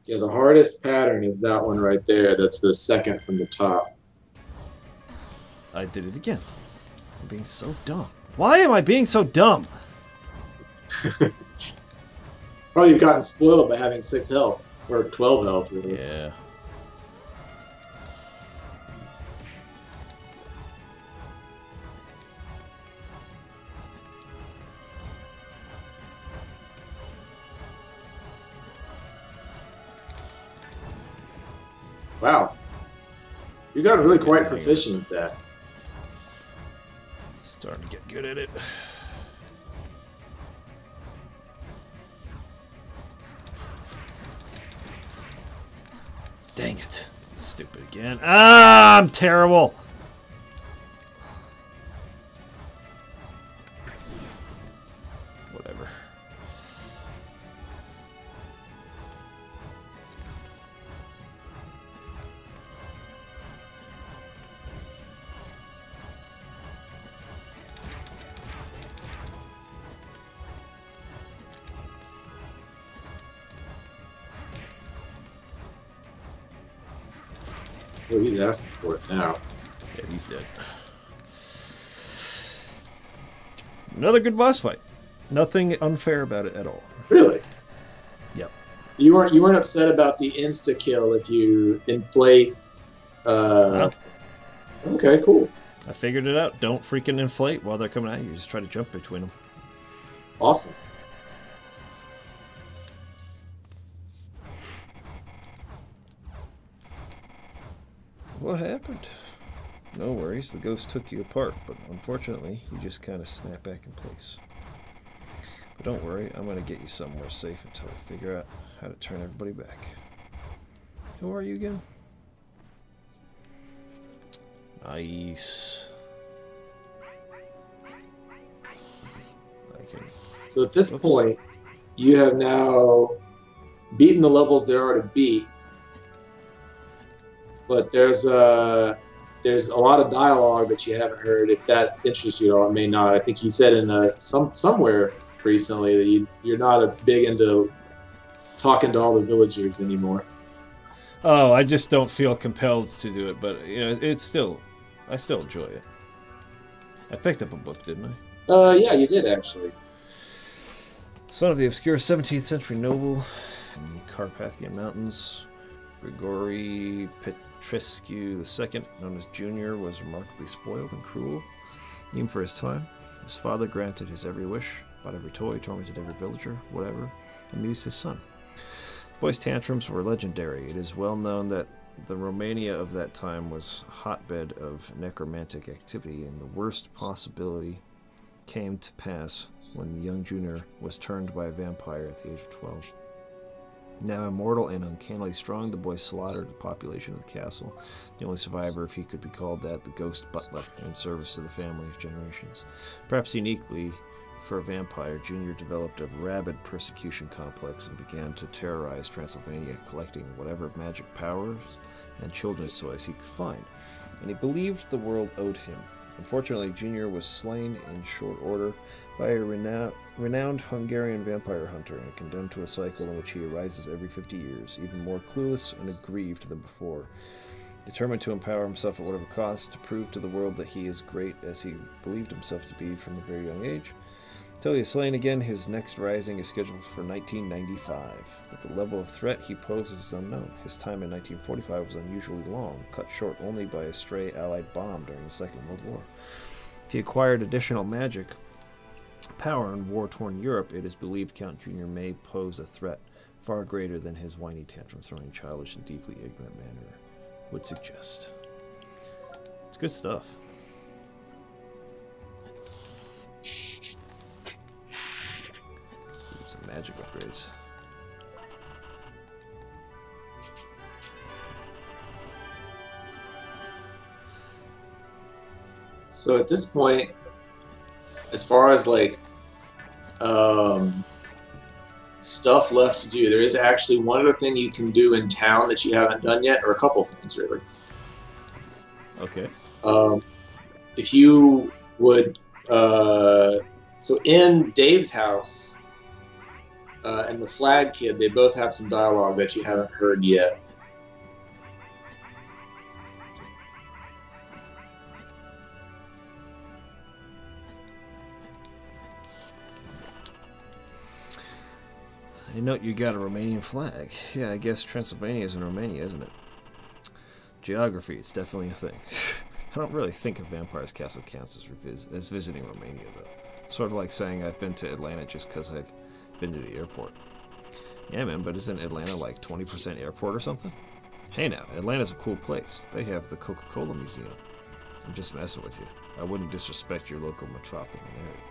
Yeah, the hardest pattern is that one right there. That's the second from the top. I did it again. I'm being so dumb. Why am I being so dumb? Oh, you've gotten spoiled by having 6 health. Or 12 health, really. Yeah. Wow. You got really quite proficient at that. Starting to get good at it. Dang it. Stupid again. Ah, I'm terrible. Whatever. Well, he's asking for it now. Yeah, he's dead. Another good boss fight. Nothing unfair about it at all. Really? Yep. You weren't upset about the insta kill if you inflate. No. Okay, cool. I figured it out. Don't freaking inflate while they're coming at you. Just try to jump between them. Awesome. What happened? No worries, the ghost took you apart, but unfortunately, you just kind of snap back in place. But don't worry, I'm going to get you somewhere safe until I figure out how to turn everybody back. Who are you again? Nice. So at this point, you have now beaten the levels there are to beat. But there's a lot of dialogue that you haven't heard. If that interests you at all, it may not. I think he said in somewhere recently that you're not big into talking to all the villagers anymore. Oh, I just don't feel compelled to do it, but you know, I still enjoy it. I picked up a book, didn't I? Yeah, you did actually. Son of the obscure 17th century noble in Carpathian Mountains, Grigori Petrescu II, known as Junior, was remarkably spoiled and cruel, even for his time. His father granted his every wish, bought every toy, tormented every villager, whatever, amused his son. The boy's tantrums were legendary. It is well known that the Romania of that time was a hotbed of necromantic activity, and the worst possibility came to pass when the young Junior was turned by a vampire at the age of 12. Now immortal and uncannily strong, the boy slaughtered the population of the castle. The only survivor, if he could be called that, the ghost butler, in service to the family of generations. Perhaps uniquely for a vampire, Junior developed a rabid persecution complex and began to terrorize Transylvania, collecting whatever magic powers and children's toys he could find. And he believed the world owed him. Unfortunately, Junior was slain in short order by a renowned Hungarian vampire hunter and condemned to a cycle in which he arises every 50 years, even more clueless and aggrieved than before. Determined to empower himself at whatever cost, to prove to the world that he is great as he believed himself to be from a very young age. Until he is slain again, his next rising is scheduled for 1995, but the level of threat he poses is unknown. His time in 1945 was unusually long, cut short only by a stray Allied bomb during the Second World War. If he acquired additional magic power in war-torn Europe, it is believed Count Junior may pose a threat far greater than his whiny tantrum-throwing, childish, and deeply ignorant manner would suggest. It's good stuff. Need some magic upgrades. So at this point, as far as like stuff left to do. There is actually one other thing you can do in town that you haven't done yet, or a couple things really. Okay. If you would, so in Dave's house and the Flag Kid, they both have some dialogue that you haven't heard yet. I note you got a Romanian flag. Yeah, I guess Transylvania is in Romania, isn't it? Geography, it's definitely a thing. I don't really think of Vampire's Castle counts as visiting Romania, though. Sort of like saying I've been to Atlanta just because I've been to the airport. Yeah, man, but isn't Atlanta like 20% airport or something? Hey now, Atlanta's a cool place. They have the Coca-Cola Museum. I'm just messing with you. I wouldn't disrespect your local metropolitan area.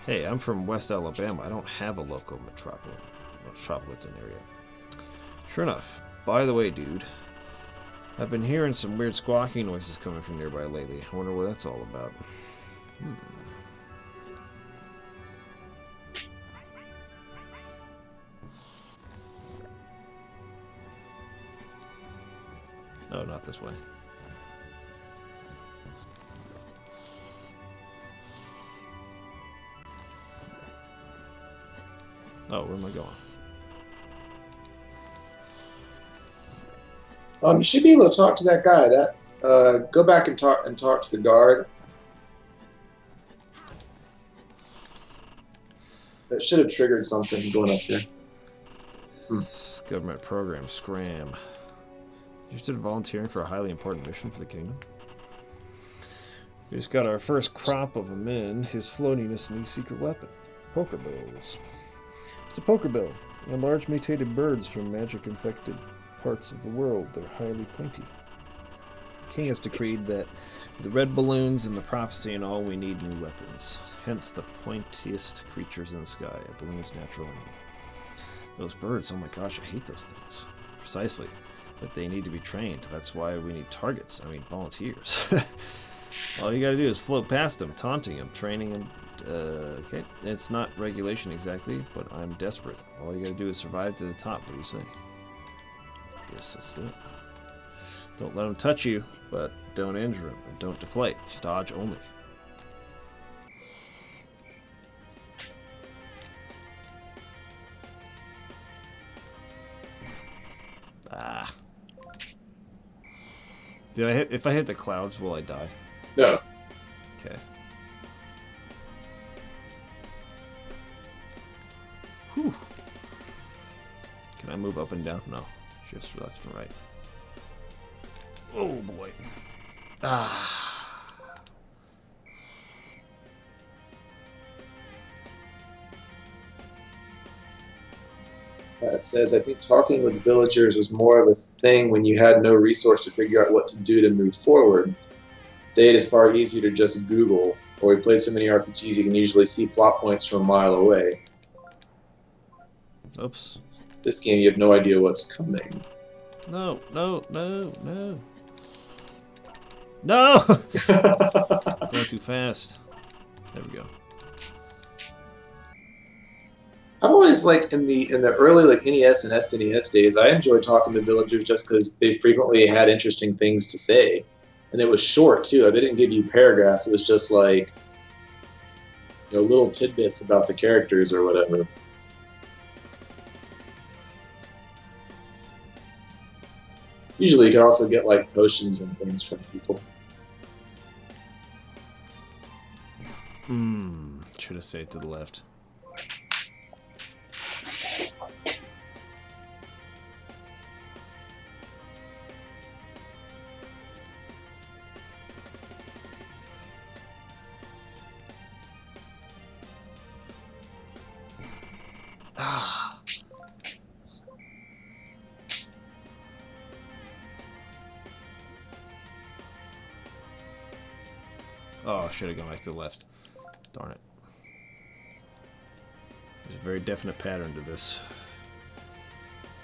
Hey, I'm from West Alabama. I don't have a local metropolitan area. Sure enough. By the way, dude, I've been hearing some weird squawking noises coming from nearby lately. I wonder what that's all about. Oh, not this way. Oh, where am I going? You should be able to talk to that guy. Go back and talk to the guard. That should have triggered something going up here. Government program, Scram. Interested in volunteering for a highly important mission for the kingdom? We just got our first crop of them in. His floatiness new secret weapon. Pokebills. It's a pokerbill. And large mutated birds from magic-infected parts of the world. They're highly pointy. King has decreed that with the red balloons and the prophecy and all, we need new weapons. Hence the pointiest creatures in the sky, a balloon's natural enemy. Those birds, oh my gosh, I hate those things. Precisely. But they need to be trained. That's why we need targets. I mean, volunteers. All you gotta do is float past them, taunting them, training them. Okay, it's not regulation exactly, but I'm desperate. All you gotta do is survive to the top. What do you say? Yes, let's do it. Don't let them touch you, but don't injure them. And don't deflate. Dodge only. Ah. Did I hit? If I hit the clouds, will I die? No. Okay. Whew. Can I move up and down? No. Just left and right. Oh boy. Ah. It says, I think talking with villagers was more of a thing when you had no resource to figure out what to do to move forward. Today it is far easier to just Google, or we played so many RPGs you can usually see plot points from a mile away. Oops. This game, you have no idea what's coming. No, no, no, no. No! Going too fast. There we go. I've always in the early NES and SNES days, I enjoyed talking to villagers just because they frequently had interesting things to say, and it was short too. They didn't give you paragraphs. It was just little tidbits about the characters or whatever. Usually, you can also get potions and things from people. Should have stayed to the left. Oh, I should have gone back to the left. Darn it. There's a very definite pattern to this.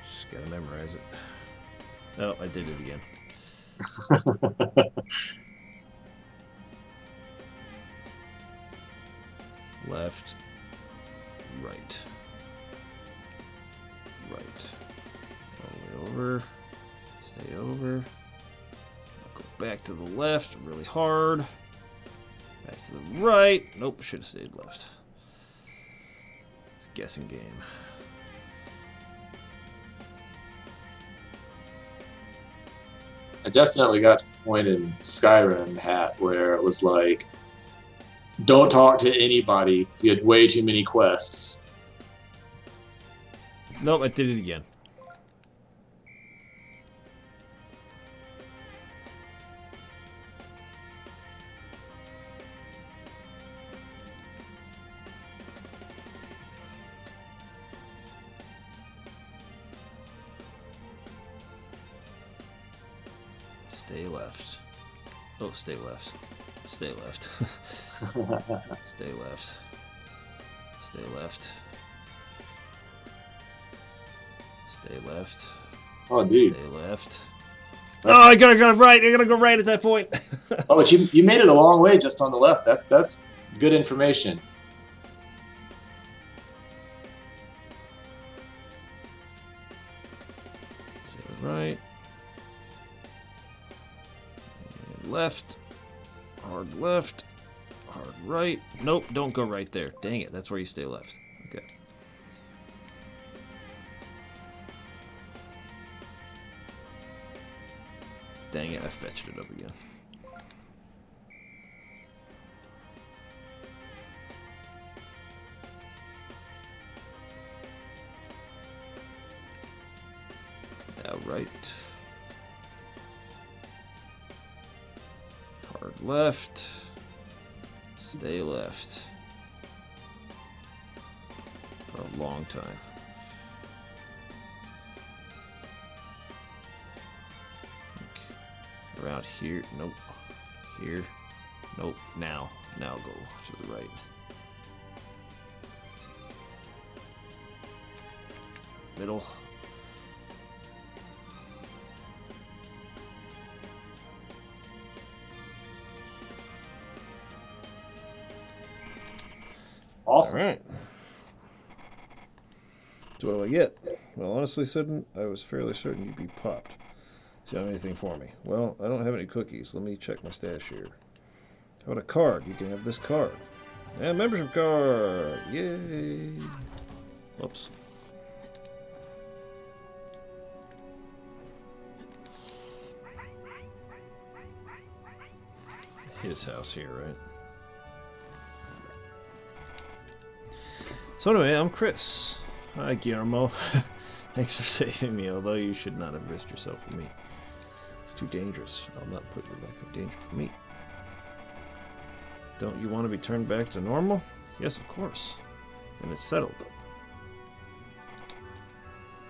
Just gotta memorize it. Oh, I did it again. Left, right. back to the left really hard. Back to the right. Nope, should have stayed left. It's a guessing game. I definitely got to the point in Skyrim hat where it was like, don't talk to anybody because you had way too many quests. Nope, I did it again. Stay left. Oh, stay left. Stay left. Stay left. Stay left. Stay left. Oh, dude. Stay left. Oh, I gotta go right. I gotta go right at that point. Oh, but you made it a long way just on the left. That's good information. To the right. And left. Hard left. Hard right. Nope, don't go right there. Dang it, that's where you stay left. Okay. Dang it, I fetched it up again. Now right. Hard left. Stay left. For a long time. Around here, nope. Here, nope. Now go to the right. Middle. Awesome. All right. So what do I get? Well, honestly, Sidon, I was fairly certain you'd be popped. Do you have anything for me? Well, I don't have any cookies. Let me check my stash here. How about a card? You can have this card. And membership card! Yay! Whoops. His house here, right? So anyway, I'm Chris. Hi, Guillermo. Thanks for saving me, although you should not have risked yourself for me. It's too dangerous. I'll not put your life in danger for me. Don't you want to be turned back to normal? Yes, of course. Then it's settled.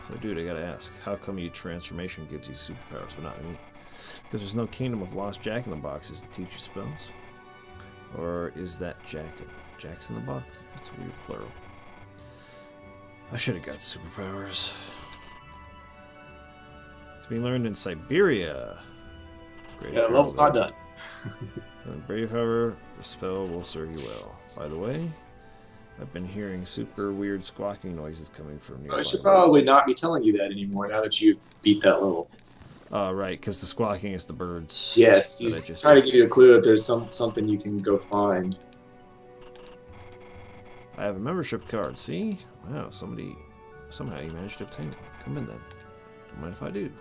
So, dude, I gotta ask, how come your transformation gives you superpowers, but not me? Because there's no kingdom of lost Jack-in-the-Boxes to teach you spells? Or is that Jack's-in-the-Box? It's weird plural. I should have got superpowers. It's being learned in Siberia. Great. Yeah, the level's not done. Brave, however, the spell will serve you well. By the way, I've been hearing super weird squawking noises coming from nearby. I should probably not be telling you that anymore now that you've beat that level. Right, because the squawking is the birds. Yes, he's trying to give you a clue that there's something you can go find. I have a membership card, see? Wow, somehow you managed to obtain it. Come in then. Don't mind if I do.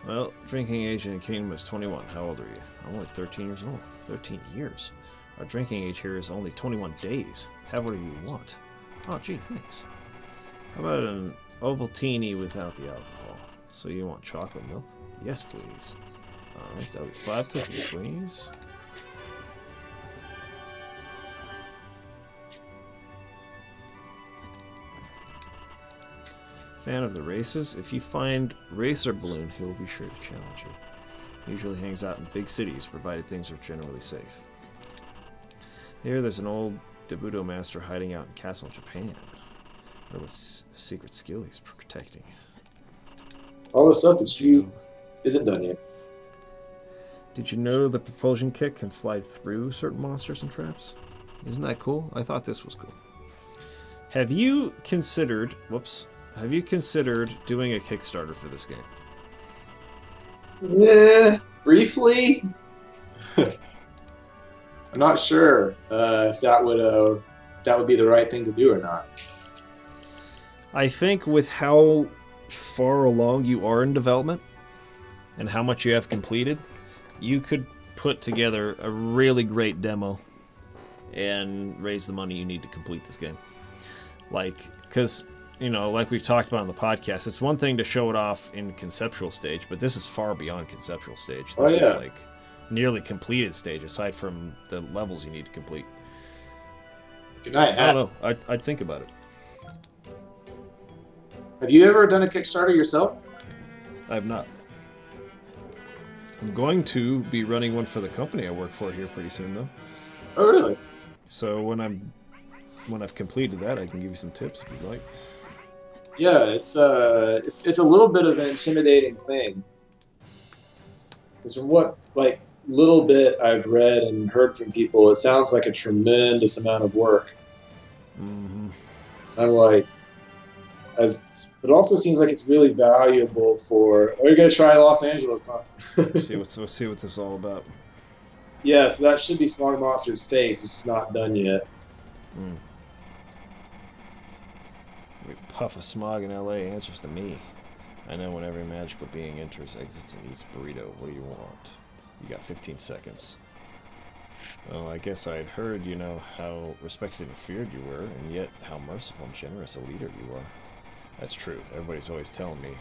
Well, drinking age in the kingdom is 21. How old are you? I'm only 13 years old. 13 years? Our drinking age here is only 21 days. Have whatever you want. Oh, gee, thanks. How about an Ovaltine without the alcohol? So you want chocolate milk? Yes, please. Alright, that'll be 5 cookies, please. Fan of the races? If you find Racer Balloon, he'll be sure to challenge you. Usually hangs out in big cities, provided things are generally safe. Here, there's an old Debudo master hiding out in Castle Japan. I wonder what secret skill he's protecting. All the stuff that you isn't done yet. Did you know the propulsion kick can slide through certain monsters and traps? Isn't that cool? I thought this was cool. Have you considered... Whoops. Have you considered doing a Kickstarter for this game? Briefly. I'm not sure if that would be the right thing to do or not. I think with how far along you are in development and how much you have completed, you could put together a really great demo and raise the money you need to complete this game. Like, because, you know, like we've talked about on the podcast, it's one thing to show it off in conceptual stage, but this is far beyond conceptual stage. This is like nearly completed stage, aside from the levels you need to complete. Good night. I don't know. I'd think about it. Have you ever done a Kickstarter yourself? I have not. I'm going to be running one for the company I work for here pretty soon, though. Oh, really? So when I've completed that, I can give you some tips if you'd like. Yeah, it's a little bit of an intimidating thing. Because from what little bit I've read and heard from people, it sounds like a tremendous amount of work. Mm-hmm. I'm like, it also seems like it's really valuable for. Oh, you're gonna try Los Angeles, huh? Let's see what this is all about. Yeah, so that should be Smart Monster's face. It's just not done yet. Puff of smog in LA answers to me. I know when every magical being enters, exits, and eats burrito. What do you want? You got 15 seconds. Well, I guess I'd heard, you know, how respected and feared you were, and yet how merciful and generous a leader you are. That's true. Everybody's always telling me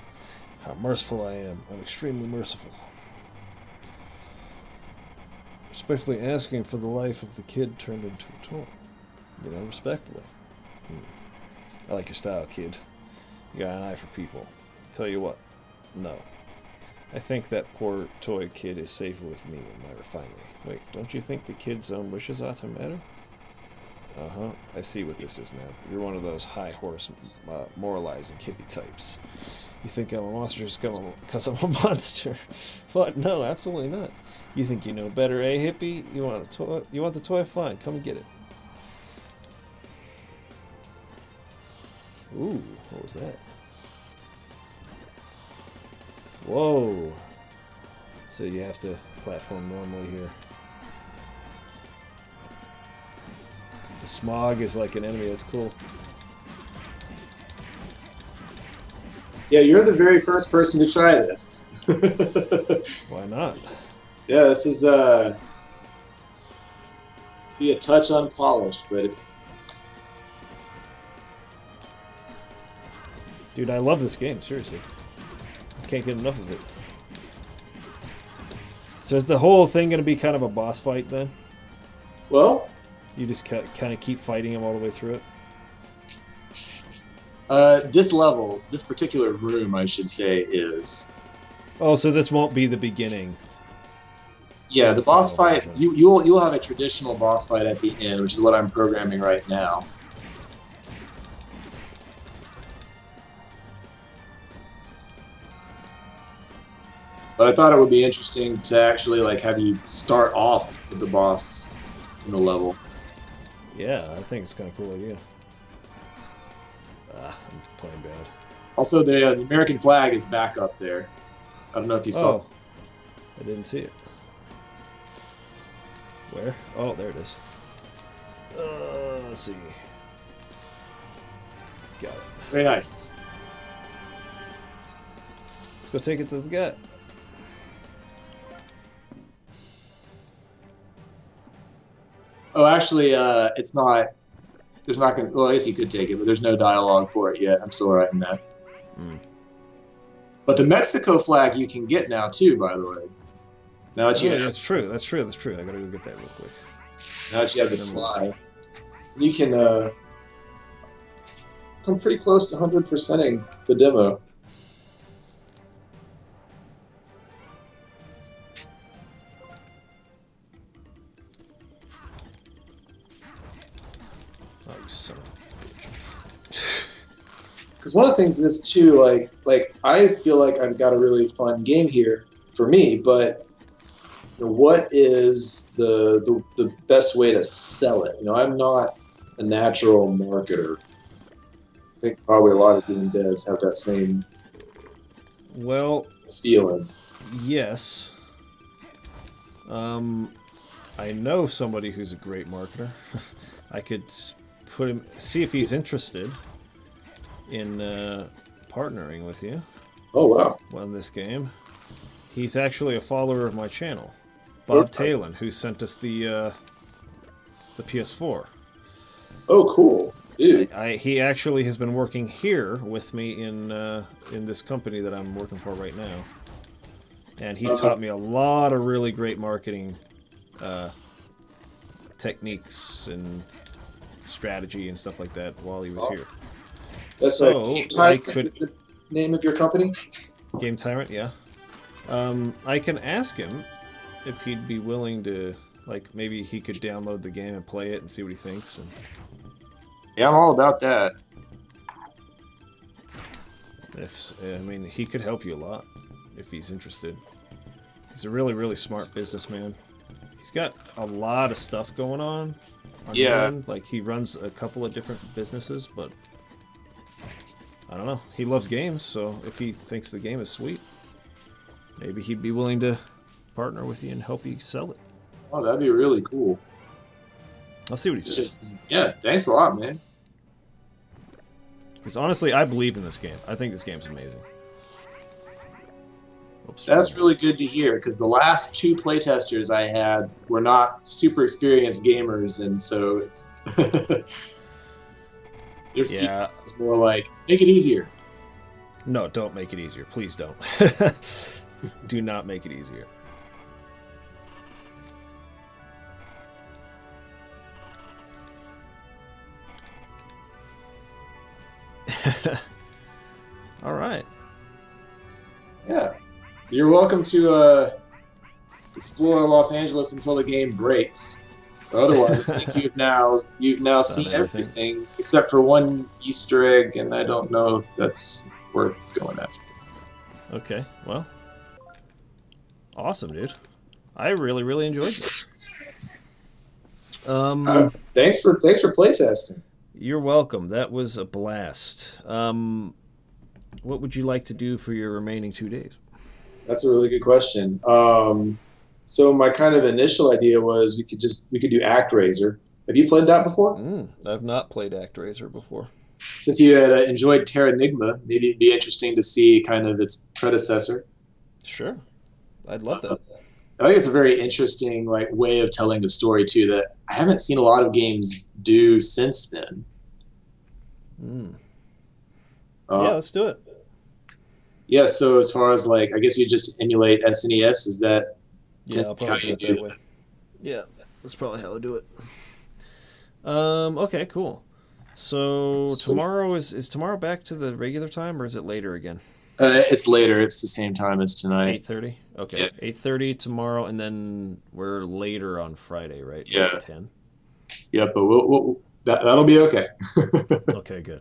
how merciful I am. I'm extremely merciful. Respectfully asking for the life of the kid turned into a toy. You know, respectfully. I like your style, kid. You got an eye for people. Tell you what, no. I think that poor toy kid is safe with me in my refinery. Wait, don't you think the kid's own wishes ought to matter? Uh-huh, I see what this is now. You're one of those high horse, moralizing hippie types. You think I'm a monster just because I'm a monster. But no, absolutely not. You think you know better, eh, hippie? You want a toy? You want the toy? Fine, come and get it. Ooh, what was that? Whoa. So you have to platform normally here. The smog is like an enemy, that's cool. Yeah, you're the very first person to try this. Why not? Yeah, this is be a touch unpolished, but if dude, I love this game, seriously. I can't get enough of it. So is the whole thing going to be kind of a boss fight then? Well, you just kind of keep fighting him all the way through it? This level, this particular room, I should say, is... Oh, so this won't be the beginning. Yeah, the boss fight, you'll have a traditional boss fight at the end, which is what I'm programming right now. But I thought it would be interesting to actually have you start off with the boss in the level. Yeah, I think it's kind of a cool idea. I'm playing bad. Also, the American flag is back up there. I don't know if you saw. I didn't see it. Where? Oh, there it is. Let's see. Got it. Very nice. Let's go take it to the gut. Oh, actually, it's not. There's not going to... Well, I guess you could take it, but there's no dialogue for it yet. I'm still writing that. But the Mexico flag you can get now, too, by the way. Now that you have... That's true. That's true. That's true. I gotta go get that real quick. Now that you have the slide, you can come pretty close to 100%ing the demo. Because one of the things is too, like I feel like I've got a really fun game here for me, but what is the best way to sell it? I'm not a natural marketer. think probably a lot of game devs have that same Well, feeling. yes. I know somebody who's a great marketer. I could put him, see if he's interested in partnering with you Oh wow! on this game. He's actually a follower of my channel, Bob Okay. Talon, who sent us the PS4. Oh cool, dude. He actually has been working here with me in this company that I'm working for right now, and he taught me a lot of really great marketing techniques and strategy and stuff like that while he was here. That's So I right. could Is the name of your company? Game Tyrant, yeah. I can ask him if he'd be willing to, like, maybe he could download the game and play it and see what he thinks. And Yeah, I'm all about that. if I mean, he could help you a lot if he's interested. He's a really, really smart businessman. He's got a lot of stuff going on his Yeah. end. Like, he runs a couple of different businesses, but I don't know. He loves games, so if he thinks the game is sweet, maybe he'd be willing to partner with you and help you sell it. Oh, that'd be really cool. I'll see what he It's says. just, yeah, thanks a lot, man. Because honestly, I believe in this game. I think this game's amazing. Oops. That's really good to hear because the last two playtesters I had were not super experienced gamers, and so it's their Yeah. feedback is more like make it easier. No, don't make it easier. Please don't. Do not make it easier. All right. Yeah, you're welcome to explore Los Angeles until the game breaks. But otherwise, I think you've now seen everything. everything except for one Easter egg, and I don't know if that's worth going after. Okay. Well. Awesome, dude. I really, really enjoyed this. Thanks for playtesting. You're welcome. That was a blast. What would you like to do for your remaining 2 days? That's a really good question. So my kind of initial idea was we could do ActRaiser. Have you played that before? I've not played ActRaiser before. Since you had enjoyed Terranigma, maybe it'd be interesting to see kind of its predecessor. Sure, I'd love that. I think it's a very interesting way of telling the story too that I haven't seen a lot of games do since then. Yeah, let's do it. Yeah, so as far as I guess you just emulate SNES, is that? Yeah, I'll probably do it that way. Yeah, that's probably how I do it. Okay, cool. So tomorrow is tomorrow back to the regular time, or is it later again? It's later. It's the same time as tonight. 8:30. Okay, Yeah. 8:30 tomorrow, and then we're later on Friday, right? Yeah. Like 10. Yeah, but that'll be okay. Okay, good.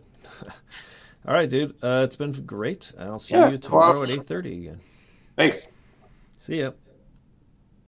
All right, dude. It's been great. I'll see Yeah, you it's tomorrow awesome. at 8:30 again. Thanks. See ya.